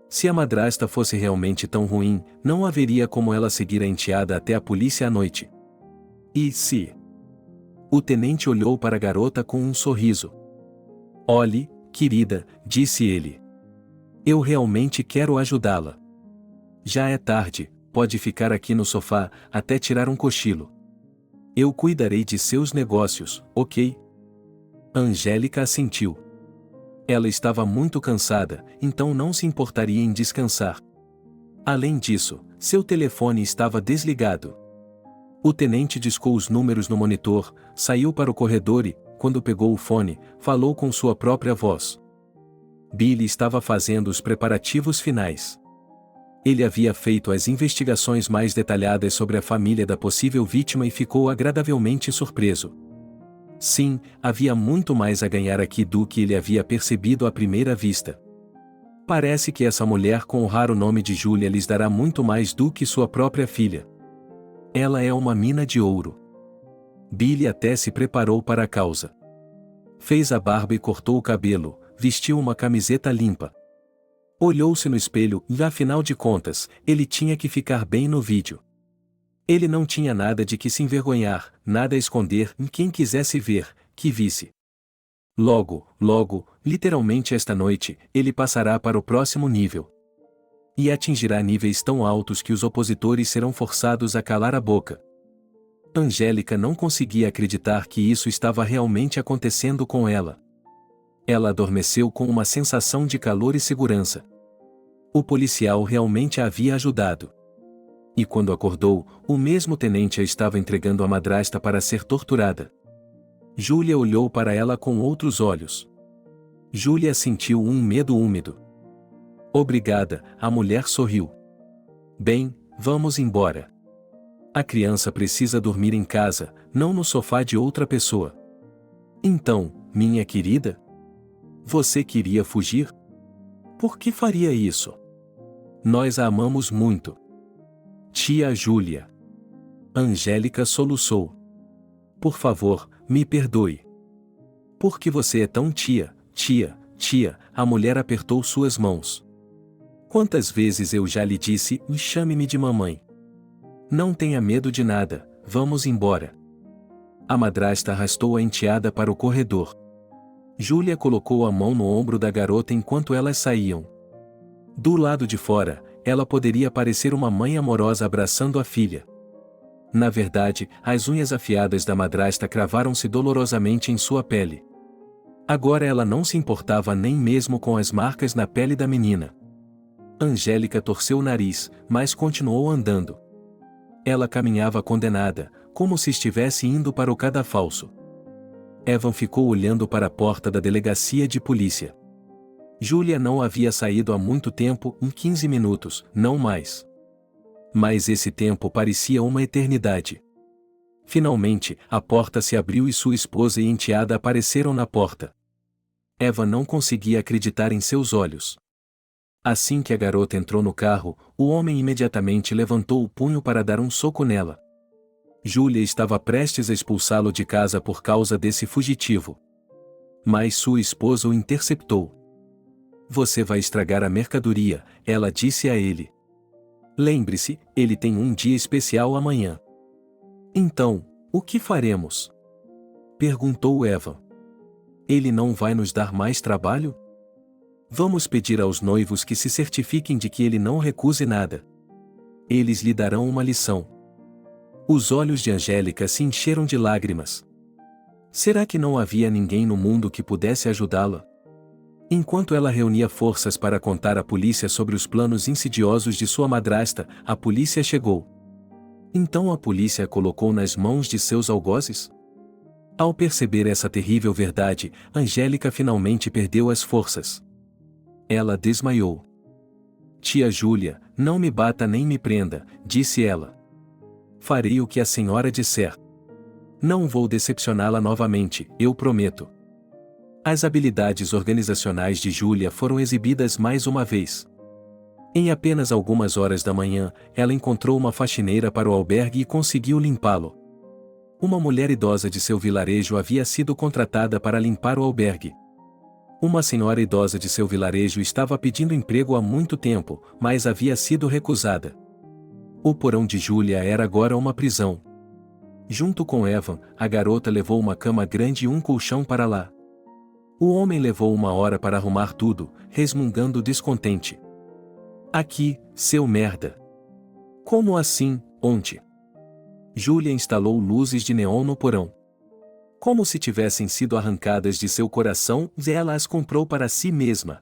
Se a madrasta fosse realmente tão ruim, não haveria como ela seguir a enteada até a polícia à noite. E se? O tenente olhou para a garota com um sorriso. Olhe, querida, disse ele. Eu realmente quero ajudá-la. Já é tarde, pode ficar aqui no sofá, até tirar um cochilo. Eu cuidarei de seus negócios, ok? Angélica assentiu. Ela estava muito cansada, então não se importaria em descansar. Além disso, seu telefone estava desligado. O tenente discou os números no monitor, saiu para o corredor e, quando pegou o fone, falou com sua própria voz. Billy estava fazendo os preparativos finais. Ele havia feito as investigações mais detalhadas sobre a família da possível vítima e ficou agradavelmente surpreso. Sim, havia muito mais a ganhar aqui do que ele havia percebido à primeira vista. Parece que essa mulher com o raro nome de Júlia lhes dará muito mais do que sua própria filha. Ela é uma mina de ouro. Billy até se preparou para a causa. Fez a barba e cortou o cabelo, vestiu uma camiseta limpa. Olhou-se no espelho e, afinal de contas, ele tinha que ficar bem no vídeo. Ele não tinha nada de que se envergonhar, nada a esconder em quem quisesse ver, que visse. Logo, literalmente esta noite, ele passará para o próximo nível. E atingirá níveis tão altos que os opositores serão forçados a calar a boca. Angélica não conseguia acreditar que isso estava realmente acontecendo com ela. Ela adormeceu com uma sensação de calor e segurança. O policial realmente a havia ajudado. E quando acordou, o mesmo tenente a estava entregando à madrasta para ser torturada. Júlia olhou para ela com outros olhos. Júlia sentiu um medo úmido. Obrigada, a mulher sorriu. Bem, vamos embora. A criança precisa dormir em casa, não no sofá de outra pessoa. Então, minha querida? Você queria fugir? Por que faria isso? Nós a amamos muito. Tia Júlia. Angélica soluçou. Por favor, me perdoe. Por que você é tão tia, a mulher apertou suas mãos. Quantas vezes eu já lhe disse, chame-me de mamãe. Não tenha medo de nada, vamos embora. A madrasta arrastou a enteada para o corredor. Júlia colocou a mão no ombro da garota enquanto elas saíam. Do lado de fora, ela poderia parecer uma mãe amorosa abraçando a filha. Na verdade, as unhas afiadas da madrasta cravaram-se dolorosamente em sua pele. Agora ela não se importava nem mesmo com as marcas na pele da menina. Angélica torceu o nariz, mas continuou andando. Ela caminhava condenada, como se estivesse indo para o cadafalso. Evan ficou olhando para a porta da delegacia de polícia. Júlia não havia saído há muito tempo, 15 minutos, não mais. Mas esse tempo parecia uma eternidade. Finalmente, a porta se abriu e sua esposa e enteada apareceram na porta. Evan não conseguia acreditar em seus olhos. Assim que a garota entrou no carro, o homem imediatamente levantou o punho para dar um soco nela. Júlia estava prestes a expulsá-lo de casa por causa desse fugitivo. Mas sua esposa o interceptou. Você vai estragar a mercadoria, ela disse a ele. Lembre-se, ele tem um dia especial amanhã. Então, o que faremos? Perguntou Evan. Ele não vai nos dar mais trabalho? Vamos pedir aos noivos que se certifiquem de que ele não recuse nada. Eles lhe darão uma lição. Os olhos de Angélica se encheram de lágrimas. Será que não havia ninguém no mundo que pudesse ajudá-la? Enquanto ela reunia forças para contar à polícia sobre os planos insidiosos de sua madrasta, a polícia chegou. Então a polícia a colocou nas mãos de seus algozes? Ao perceber essa terrível verdade, Angélica finalmente perdeu as forças. Ela desmaiou. Tia Júlia, não me bata nem me prenda, disse ela. Farei o que a senhora disser. Não vou decepcioná-la novamente, eu prometo. As habilidades organizacionais de Júlia foram exibidas mais uma vez. Em apenas algumas horas da manhã, ela encontrou uma faxineira para o albergue e conseguiu limpá-lo. Uma mulher idosa de seu vilarejo havia sido contratada para limpar o albergue. Uma senhora idosa de seu vilarejo estava pedindo emprego há muito tempo, mas havia sido recusada. O porão de Júlia era agora uma prisão. Junto com Evan, a garota levou uma cama grande e um colchão para lá. O homem levou 1 hora para arrumar tudo, resmungando descontente. Aqui, seu merda. Como assim, onde? Júlia instalou luzes de neon no porão. Como se tivessem sido arrancadas de seu coração, ela as comprou para si mesma.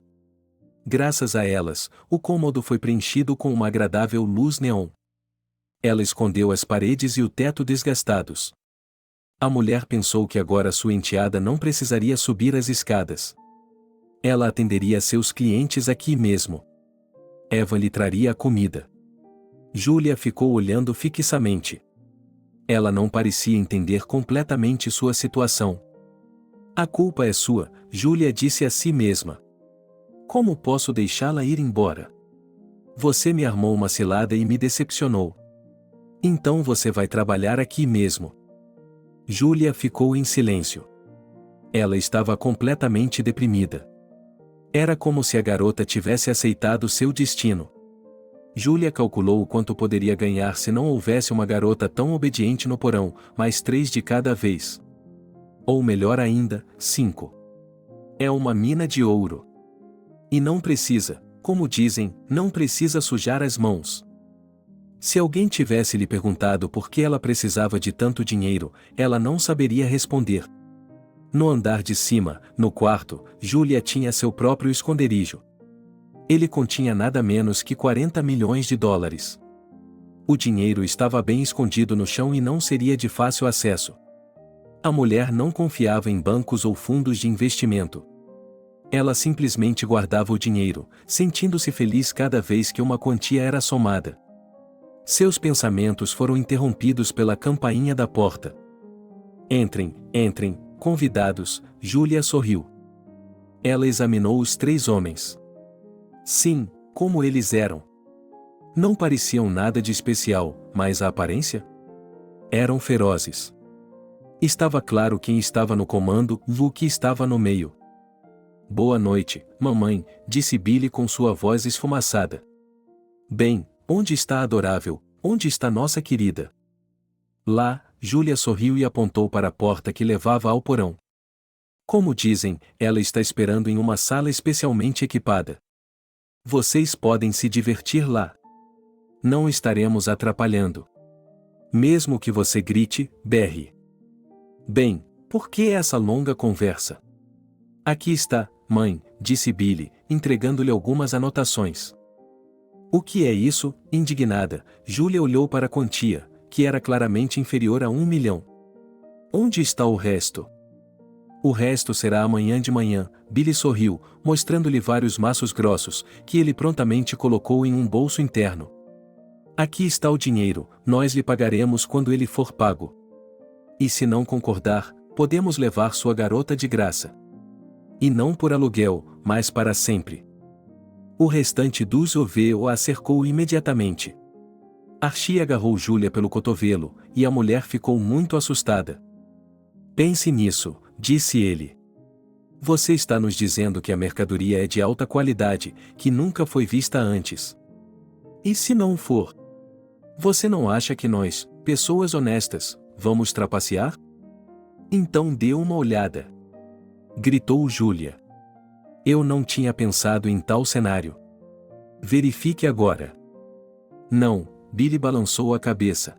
Graças a elas, o cômodo foi preenchido com uma agradável luz neon. Ela escondeu as paredes e o teto desgastados. A mulher pensou que agora sua enteada não precisaria subir as escadas. Ela atenderia seus clientes aqui mesmo. Evan lhe traria a comida. Júlia ficou olhando fixamente. Ela não parecia entender completamente sua situação. A culpa é sua, Júlia disse a si mesma. Como posso deixá-la ir embora? Você me armou uma cilada e me decepcionou. Então você vai trabalhar aqui mesmo. Júlia ficou em silêncio. Ela estava completamente deprimida. Era como se a garota tivesse aceitado seu destino. Júlia calculou o quanto poderia ganhar se não houvesse uma garota tão obediente no porão, mais 3 de cada vez. Ou melhor ainda, 5. É uma mina de ouro. E não precisa, como dizem, não precisa sujar as mãos. Se alguém tivesse lhe perguntado por que ela precisava de tanto dinheiro, ela não saberia responder. No andar de cima, no quarto, Júlia tinha seu próprio esconderijo. Ele continha nada menos que 40 milhões de dólares. O dinheiro estava bem escondido no chão e não seria de fácil acesso. A mulher não confiava em bancos ou fundos de investimento. Ela simplesmente guardava o dinheiro, sentindo-se feliz cada vez que uma quantia era somada. Seus pensamentos foram interrompidos pela campainha da porta. Entrem, entrem, convidados, Júlia sorriu. Ela examinou os 3 homens. Sim, como eles eram. Não pareciam nada de especial, mas a aparência? Eram ferozes. Estava claro quem estava no comando, Luke estava no meio. Boa noite, mamãe, disse Billy com sua voz esfumaçada. Bem, onde está a adorável, onde está nossa querida? Lá, Júlia sorriu e apontou para a porta que levava ao porão. Como dizem, ela está esperando em uma sala especialmente equipada. Vocês podem se divertir lá. Não estaremos atrapalhando. Mesmo que você grite, berre. Bem, por que essa longa conversa? Aqui está, mãe, disse Billy, entregando-lhe algumas anotações. O que é isso? Indignada, Júlia olhou para a quantia, que era claramente inferior a 1 milhão. Onde está o resto? O resto será amanhã de manhã, Billy sorriu, mostrando-lhe vários maços grossos, que ele prontamente colocou em um bolso interno. Aqui está o dinheiro, nós lhe pagaremos quando ele for pago. E se não concordar, podemos levar sua garota de graça. E não por aluguel, mas para sempre. O restante dos OVO a cercou imediatamente. Archie agarrou Júlia pelo cotovelo, e a mulher ficou muito assustada. Pense nisso, disse ele. Você está nos dizendo que a mercadoria é de alta qualidade, que nunca foi vista antes. E se não for? Você não acha que nós, pessoas honestas, vamos trapacear? Então dê uma olhada. Gritou Júlia. Eu não tinha pensado em tal cenário. Verifique agora. Não, Billy balançou a cabeça.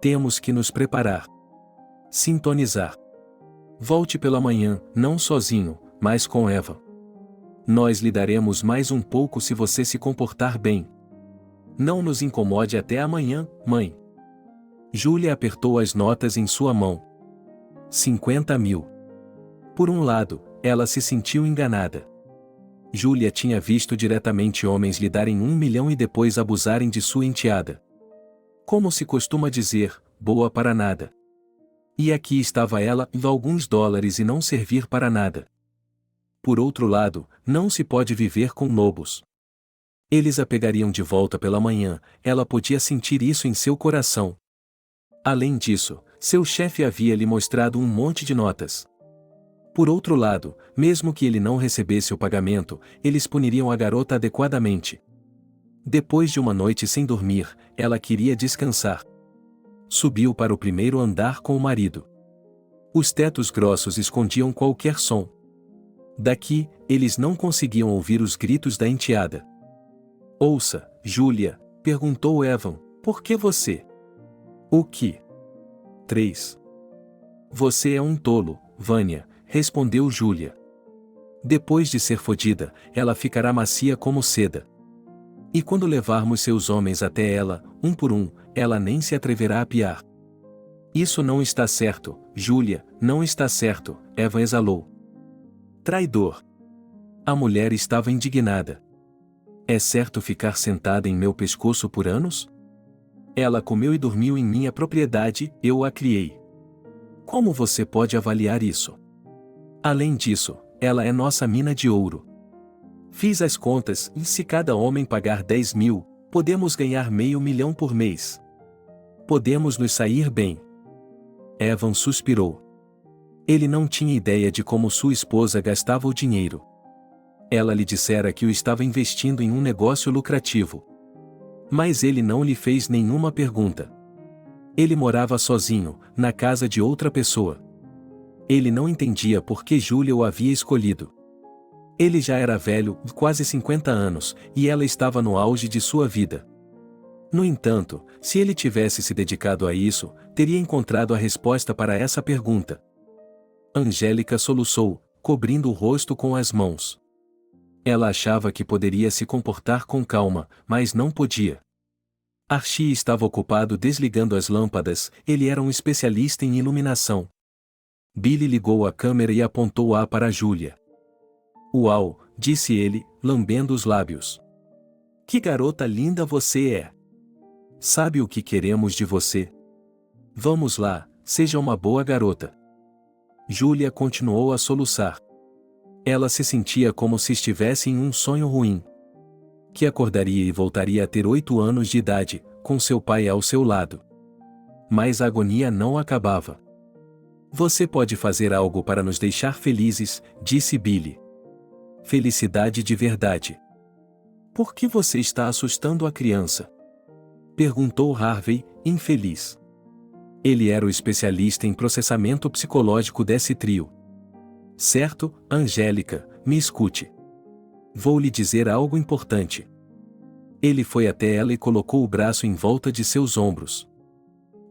Temos que nos preparar. Sintonizar. Volte pela manhã, não sozinho, mas com Eva. Nós lhe daremos mais um pouco se você se comportar bem. Não nos incomode até amanhã, mãe. Júlia apertou as notas em sua mão. 50 mil. Por um lado, ela se sentiu enganada. Júlia tinha visto diretamente homens lhe darem 1 milhão e depois abusarem de sua enteada. Como se costuma dizer, boa para nada. E aqui estava ela, alguns dólares e não servir para nada. Por outro lado, não se pode viver com lobos. Eles a pegariam de volta pela manhã, ela podia sentir isso em seu coração. Além disso, seu chefe havia lhe mostrado um monte de notas. Por outro lado, mesmo que ele não recebesse o pagamento, eles puniriam a garota adequadamente. Depois de uma noite sem dormir, ela queria descansar. Subiu para o primeiro andar com o marido. Os tetos grossos escondiam qualquer som. Daqui, eles não conseguiam ouvir os gritos da enteada. Ouça, Júlia, perguntou Evan, por que você? O que? 3. Você é um tolo, Vânia, respondeu Júlia. Depois de ser fodida, ela ficará macia como seda. E quando levarmos seus homens até ela, um por um, ela nem se atreverá a piar. Isso não está certo, Júlia, não está certo, Eva exalou. Traidor. A mulher estava indignada. É certo ficar sentada em meu pescoço por anos? Ela comeu e dormiu em minha propriedade, eu a criei. Como você pode avaliar isso? Além disso, ela é nossa mina de ouro. Fiz as contas e se cada homem pagar 10 mil, podemos ganhar $500 mil por mês. Podemos nos sair bem. Evan suspirou. Ele não tinha ideia de como sua esposa gastava o dinheiro. Ela lhe dissera que o estava investindo em um negócio lucrativo. Mas ele não lhe fez nenhuma pergunta. Ele morava sozinho, na casa de outra pessoa. Ele não entendia por que Júlia o havia escolhido. Ele já era velho, quase 50 anos, e ela estava no auge de sua vida. No entanto, se ele tivesse se dedicado a isso, teria encontrado a resposta para essa pergunta. Angélica soluçou, cobrindo o rosto com as mãos. Ela achava que poderia se comportar com calma, mas não podia. Archie estava ocupado desligando as lâmpadas, ele era um especialista em iluminação. Billy ligou a câmera e apontou-a para Júlia. Uau, disse ele, lambendo os lábios. Que garota linda você é! Sabe o que queremos de você? Vamos lá, seja uma boa garota. Júlia continuou a soluçar. Ela se sentia como se estivesse em um sonho ruim. Que acordaria e voltaria a ter 8 anos de idade, com seu pai ao seu lado. Mas a agonia não acabava. Você pode fazer algo para nos deixar felizes, disse Billy. Felicidade de verdade. Por que você está assustando a criança? Perguntou Harvey, infeliz. Ele era o especialista em processamento psicológico desse trio. Certo, Angélica, me escute. Vou lhe dizer algo importante. Ele foi até ela e colocou o braço em volta de seus ombros.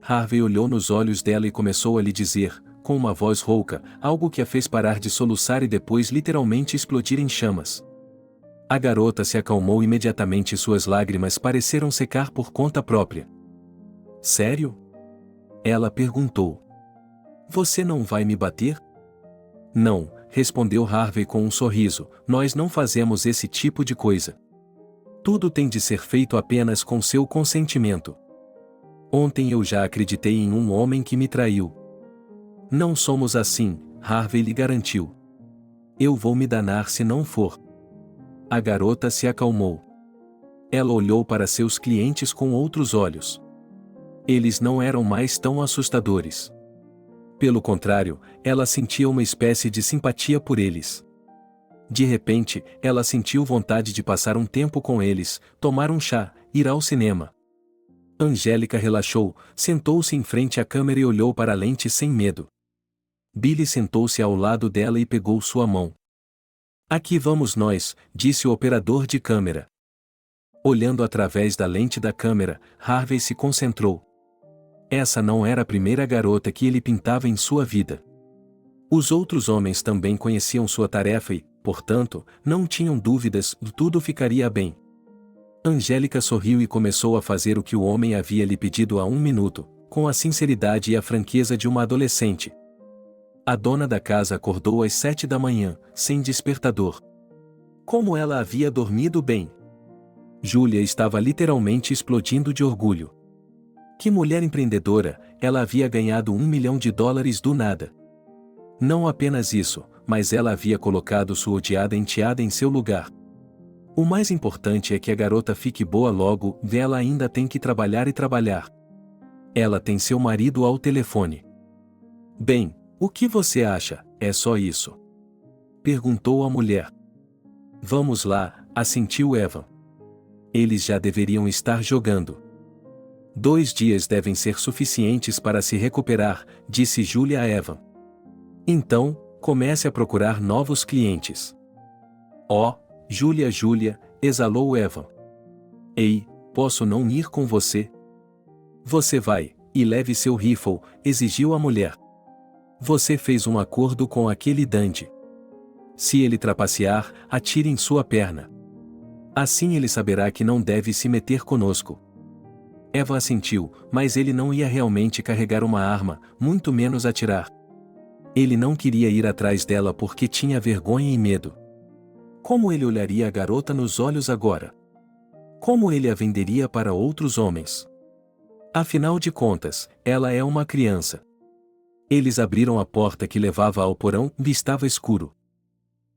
Harvey olhou nos olhos dela e começou a lhe dizer, com uma voz rouca, algo que a fez parar de soluçar e depois literalmente explodir em chamas. A garota se acalmou imediatamente e suas lágrimas pareceram secar por conta própria. Sério? Ela perguntou. Você não vai me bater? Não, respondeu Harvey com um sorriso, nós não fazemos esse tipo de coisa. Tudo tem de ser feito apenas com seu consentimento. Ontem eu já acreditei em um homem que me traiu. Não somos assim, Harvey lhe garantiu. Eu vou me danar se não for. A garota se acalmou. Ela olhou para seus clientes com outros olhos. Eles não eram mais tão assustadores. Pelo contrário, ela sentia uma espécie de simpatia por eles. De repente, ela sentiu vontade de passar um tempo com eles, tomar um chá, ir ao cinema. Angélica relaxou, sentou-se em frente à câmera e olhou para a lente sem medo. Billy sentou-se ao lado dela e pegou sua mão. Aqui vamos nós, disse o operador de câmera. Olhando através da lente da câmera, Harvey se concentrou. Essa não era a primeira garota que ele pintava em sua vida. Os outros homens também conheciam sua tarefa e, portanto, não tinham dúvidas, tudo ficaria bem. Angélica sorriu e começou a fazer o que o homem havia lhe pedido há um minuto, com a sinceridade e a franqueza de uma adolescente. A dona da casa acordou às 7 da manhã, sem despertador. Como ela havia dormido bem! Júlia estava literalmente explodindo de orgulho. Que mulher empreendedora, ela havia ganhado $1 milhão do nada. Não apenas isso, mas ela havia colocado sua odiada enteada em seu lugar. O mais importante é que a garota fique boa logo, ela ainda tem que trabalhar e trabalhar. Ela tem seu marido ao telefone. Bem, o que você acha, é só isso? Perguntou a mulher. Vamos lá, assentiu Evan. Eles já deveriam estar jogando. 2 dias devem ser suficientes para se recuperar, disse Júlia a Evan. Então, comece a procurar novos clientes. Oh, Júlia, exalou Evan. Ei, posso não ir com você? Você vai, e leve seu rifle, exigiu a mulher. Você fez um acordo com aquele dandy. Se ele trapacear, atire em sua perna. Assim ele saberá que não deve se meter conosco. Evan assentiu, mas ele não ia realmente carregar uma arma, muito menos atirar. Ele não queria ir atrás dela porque tinha vergonha e medo. Como ele olharia a garota nos olhos agora? Como ele a venderia para outros homens? Afinal de contas, ela é uma criança. Eles abriram a porta que levava ao porão e estava escuro.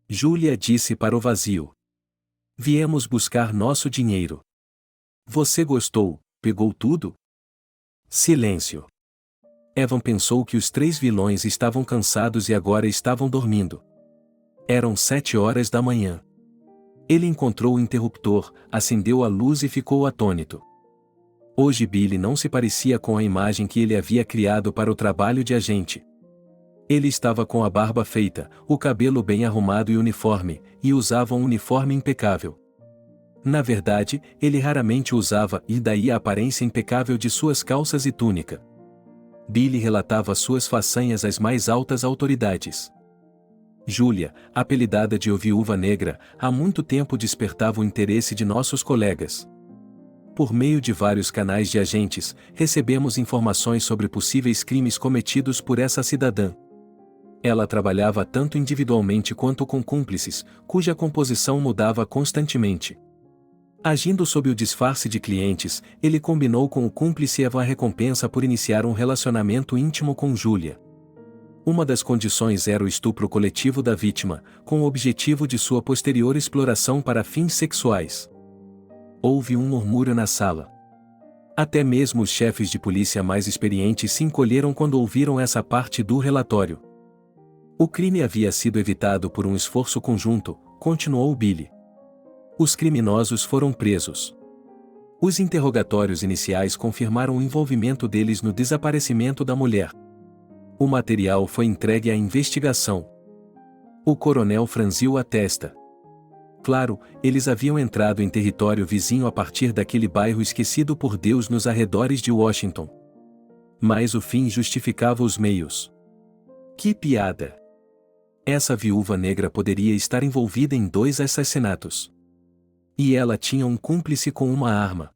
Júlia disse para o vazio. Viemos buscar nosso dinheiro. Você gostou, pegou tudo? Silêncio. Evan pensou que os 3 vilões estavam cansados e agora estavam dormindo. Eram 7 horas da manhã. Ele encontrou o interruptor, acendeu a luz e ficou atônito. Hoje Billy não se parecia com a imagem que ele havia criado para o trabalho de agente. Ele estava com a barba feita, o cabelo bem arrumado e uniforme, e usava um uniforme impecável. Na verdade, ele raramente usava, e daí a aparência impecável de suas calças e túnica. Billy relatava suas façanhas às mais altas autoridades. Júlia, apelidada de Viúva Negra, há muito tempo despertava o interesse de nossos colegas. Por meio de vários canais de agentes, recebemos informações sobre possíveis crimes cometidos por essa cidadã. Ela trabalhava tanto individualmente quanto com cúmplices, cuja composição mudava constantemente. Agindo sob o disfarce de clientes, ele combinou com o cúmplice Evan a recompensa por iniciar um relacionamento íntimo com Júlia. Uma das condições era o estupro coletivo da vítima, com o objetivo de sua posterior exploração para fins sexuais. Houve um murmúrio na sala. Até mesmo os chefes de polícia mais experientes se encolheram quando ouviram essa parte do relatório. O crime havia sido evitado por um esforço conjunto, continuou Billy. Os criminosos foram presos. Os interrogatórios iniciais confirmaram o envolvimento deles no desaparecimento da mulher. O material foi entregue à investigação. O coronel franziu a testa. Claro, eles haviam entrado em território vizinho a partir daquele bairro esquecido por Deus nos arredores de Washington. Mas o fim justificava os meios. Que piada! Essa viúva negra poderia estar envolvida em 2 assassinatos. E ela tinha um cúmplice com uma arma.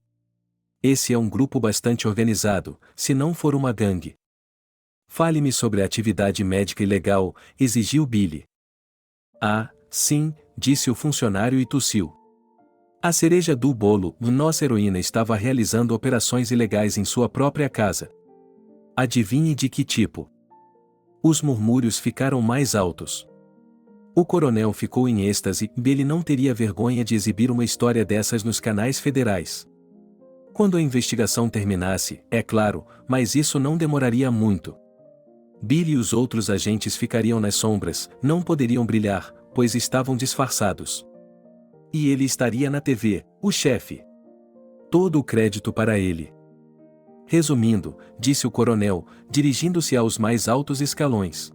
Esse é um grupo bastante organizado, se não for uma gangue. Fale-me sobre a atividade médica ilegal, exigiu Billy. Ah, sim, disse o funcionário e tossiu. A cereja do bolo, nossa heroína estava realizando operações ilegais em sua própria casa. Adivinhe de que tipo? Os murmúrios ficaram mais altos. O coronel ficou em êxtase, Billy não teria vergonha de exibir uma história dessas nos canais federais. Quando a investigação terminasse, é claro, mas isso não demoraria muito. Billy e os outros agentes ficariam nas sombras, não poderiam brilhar, pois estavam disfarçados. E ele estaria na TV, o chefe. Todo o crédito para ele. Resumindo, disse o coronel, dirigindo-se aos mais altos escalões.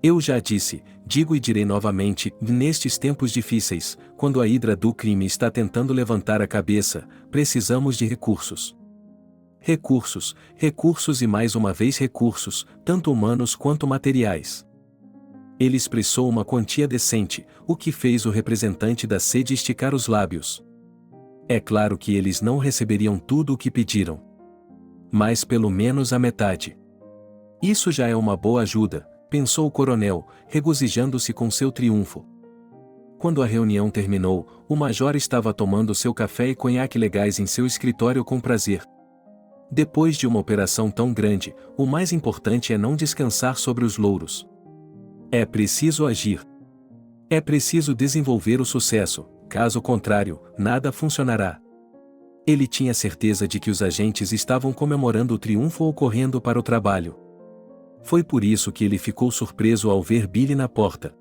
Eu já disse, digo e direi novamente, nestes tempos difíceis, quando a hidra do crime está tentando levantar a cabeça, precisamos de recursos. Recursos, recursos e mais uma vez recursos, tanto humanos quanto materiais. Ele expressou uma quantia decente, o que fez o representante da sede esticar os lábios. É claro que eles não receberiam tudo o que pediram. Mas pelo menos a metade. Isso já é uma boa ajuda, pensou o coronel, regozijando-se com seu triunfo. Quando a reunião terminou, o major estava tomando seu café e conhaque legais em seu escritório com prazer. Depois de uma operação tão grande, o mais importante é não descansar sobre os louros. É preciso agir. É preciso desenvolver o sucesso, caso contrário, nada funcionará. Ele tinha certeza de que os agentes estavam comemorando o triunfo ou correndo para o trabalho. Foi por isso que ele ficou surpreso ao ver Billy na porta.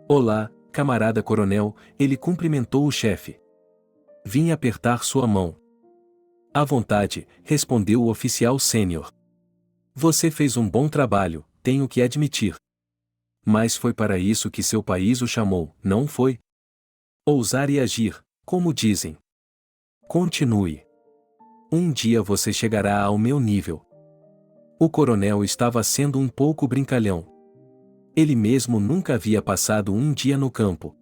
Olá, camarada coronel, ele cumprimentou o chefe. Vim apertar sua mão. À vontade, respondeu o oficial sênior. Você fez um bom trabalho, tenho que admitir. Mas foi para isso que seu país o chamou, não foi? Ousar e agir, como dizem. Continue. Um dia você chegará ao meu nível. O coronel estava sendo um pouco brincalhão. Ele mesmo nunca havia passado um dia no campo.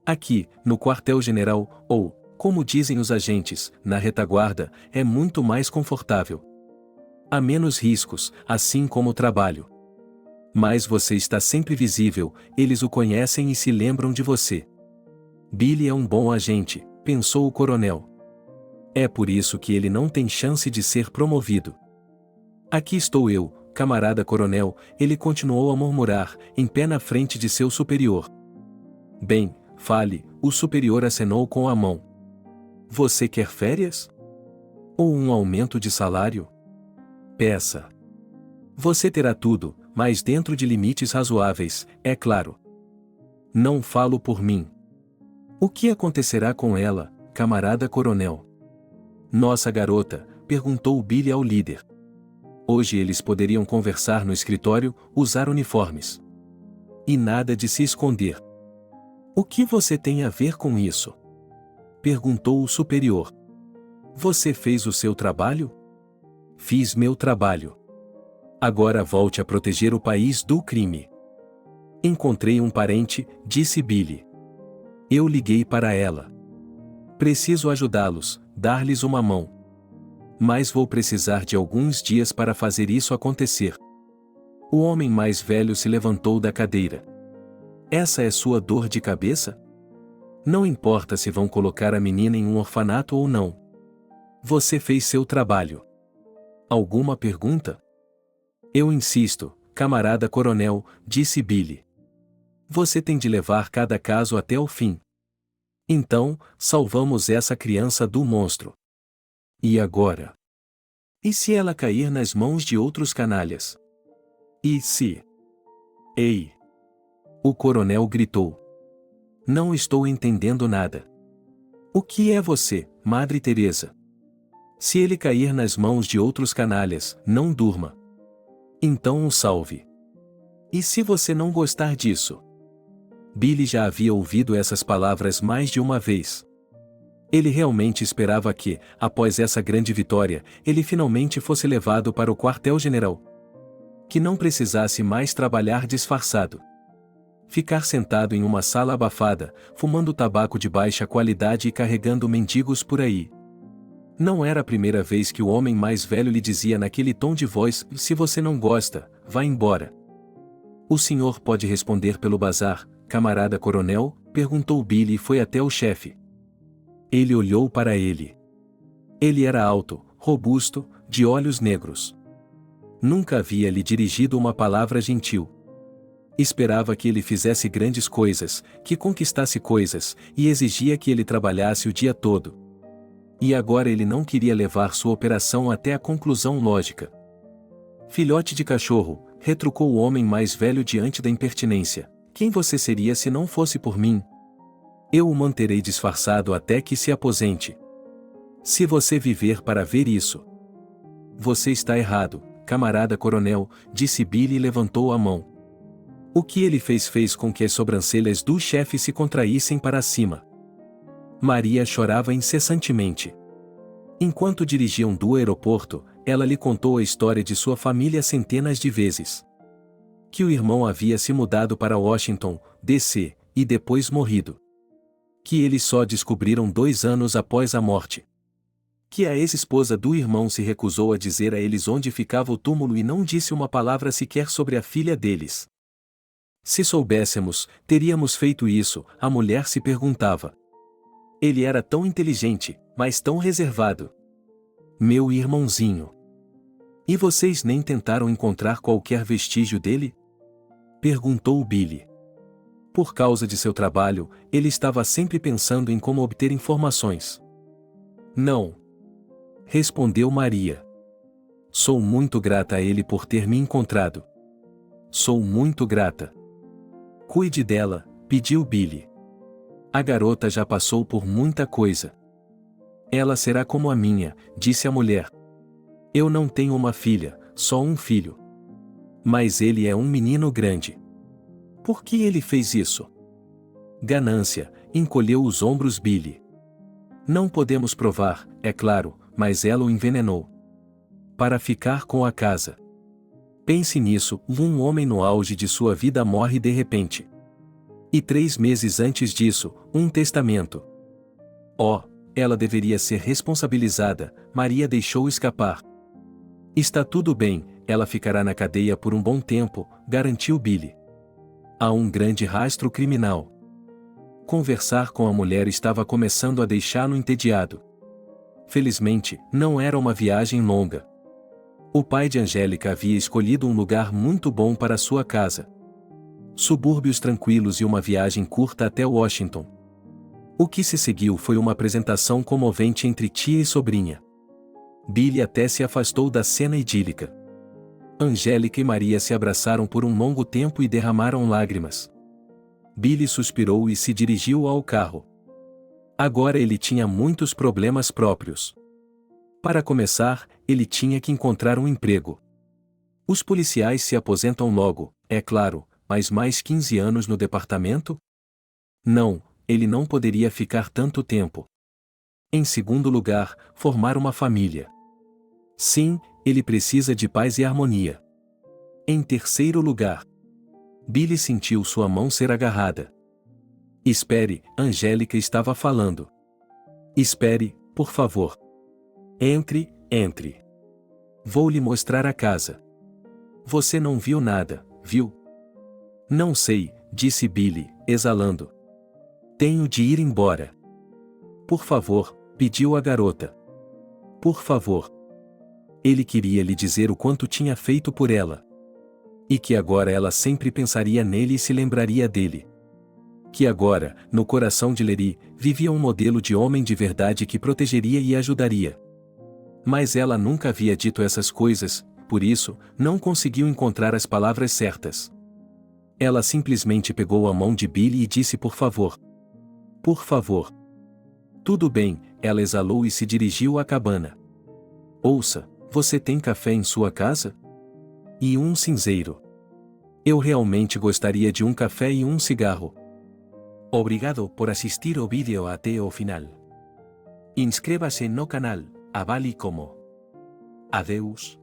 Aqui, no quartel-general, ou, como dizem os agentes, na retaguarda, é muito mais confortável. Há menos riscos, assim como o trabalho. Mas você está sempre visível, eles o conhecem e se lembram de você. Billy é um bom agente, pensou o coronel. É por isso que ele não tem chance de ser promovido. Aqui estou eu, camarada coronel, ele continuou a murmurar, em pé na frente de seu superior. Bem, fale, o superior acenou com a mão. Você quer férias? Ou um aumento de salário? Peça. Você terá tudo, mas dentro de limites razoáveis, é claro. Não falo por mim. O que acontecerá com ela, camarada coronel? Nossa garota, perguntou Billy ao líder. Hoje eles poderiam conversar no escritório, usar uniformes. E nada de se esconder. O que você tem a ver com isso? Perguntou o superior. Você fez o seu trabalho? Fiz meu trabalho. Agora volte a proteger o país do crime. Encontrei um parente, disse Billy. Eu liguei para ela. Preciso ajudá-los, dar-lhes uma mão. Mas vou precisar de alguns dias para fazer isso acontecer. O homem mais velho se levantou da cadeira. Essa é sua dor de cabeça? Não importa se vão colocar a menina em um orfanato ou não. Você fez seu trabalho. Alguma pergunta? Eu insisto, camarada coronel, disse Billy. Você tem de levar cada caso até o fim. Então, salvamos essa criança do monstro. E agora? E se ela cair nas mãos de outros canalhas? E se? Ei! O coronel gritou. Não estou entendendo nada. O que é você, Madre Teresa? Se ele cair nas mãos de outros canalhas, não durma. Então o salve. E se você não gostar disso? Billy já havia ouvido essas palavras mais de uma vez. Ele realmente esperava que, após essa grande vitória, ele finalmente fosse levado para o quartel-general. Que não precisasse mais trabalhar disfarçado. Ficar sentado em uma sala abafada, fumando tabaco de baixa qualidade e carregando mendigos por aí. Não era a primeira vez que o homem mais velho lhe dizia naquele tom de voz: "Se você não gosta, vá embora." "O senhor pode responder pelo bazar, camarada coronel?" perguntou Billy e foi até o chefe. Ele olhou para ele. Ele era alto, robusto, de olhos negros. Nunca havia lhe dirigido uma palavra gentil. Esperava que ele fizesse grandes coisas, que conquistasse coisas, e exigia que ele trabalhasse o dia todo. E agora ele não queria levar sua operação até a conclusão lógica. "Filhote de cachorro", retrucou o homem mais velho diante da impertinência. "Quem você seria se não fosse por mim? Eu o manterei disfarçado até que se aposente. Se você viver para ver isso." "Você está errado, camarada coronel", disse Billy e levantou a mão. O que ele fez com que as sobrancelhas do chefe se contraíssem para cima. Maria chorava incessantemente. Enquanto dirigiam do aeroporto, ela lhe contou a história de sua família centenas de vezes. Que o irmão havia se mudado para Washington, D.C., e depois morrido. Que eles só descobriram 2 anos após a morte. Que a ex-esposa do irmão se recusou a dizer a eles onde ficava o túmulo e não disse uma palavra sequer sobre a filha deles. "Se soubéssemos, teríamos feito isso", a mulher se perguntava. "Ele era tão inteligente, mas tão reservado. Meu irmãozinho. E vocês nem tentaram encontrar qualquer vestígio dele?" perguntou Billy. Por causa de seu trabalho, ele estava sempre pensando em como obter informações. "Não", respondeu Maria. "Sou muito grata a ele por ter me encontrado. Sou muito grata." "Cuide dela", pediu Billy. "A garota já passou por muita coisa." "Ela será como a minha", disse a mulher. "Eu não tenho uma filha, só um filho. Mas ele é um menino grande." "Por que ele fez isso?" "Ganância", encolheu os ombros Billy. "Não podemos provar, é claro, mas ela o envenenou. Para ficar com a casa. Pense nisso, um homem no auge de sua vida morre de repente. E 3 meses antes disso, um testamento. Oh, ela deveria ser responsabilizada", Maria deixou escapar. "Está tudo bem, ela ficará na cadeia por um bom tempo", garantiu Billy. "Há um grande rastro criminal." Conversar com a mulher estava começando a deixá-lo entediado. Felizmente, não era uma viagem longa. O pai de Angélica havia escolhido um lugar muito bom para sua casa. Subúrbios tranquilos e uma viagem curta até Washington. O que se seguiu foi uma apresentação comovente entre tia e sobrinha. Billy até se afastou da cena idílica. Angélica e Maria se abraçaram por um longo tempo e derramaram lágrimas. Billy suspirou e se dirigiu ao carro. Agora ele tinha muitos problemas próprios. Para começar, ele tinha que encontrar um emprego. Os policiais se aposentam logo, é claro, mas mais 15 anos no departamento? Não, ele não poderia ficar tanto tempo. Em segundo lugar, formar uma família. Sim, ele precisa de paz e harmonia. Em terceiro lugar, Billy sentiu sua mão ser agarrada. "Espere", Angélica estava falando. "Espere, por favor. Entre, entre. Vou lhe mostrar a casa." "Você não viu nada, viu?" "Não sei", disse Billy, exalando. "Tenho de ir embora." "Por favor", pediu a garota. "Por favor." Ele queria lhe dizer o quanto tinha feito por ela. E que agora ela sempre pensaria nele e se lembraria dele. Que agora, no coração de Larry, vivia um modelo de homem de verdade que protegeria e ajudaria. Mas ela nunca havia dito essas coisas, por isso, não conseguiu encontrar as palavras certas. Ela simplesmente pegou a mão de Billy e disse: "Por favor." "Por favor." "Tudo bem", ela exalou e se dirigiu à cabana. "Ouça, você tem café em sua casa? E um cinzeiro? Eu realmente gostaria de um café e um cigarro." Obrigado por assistir o vídeo até o final. Inscreva-se no canal, avale como. Adeus.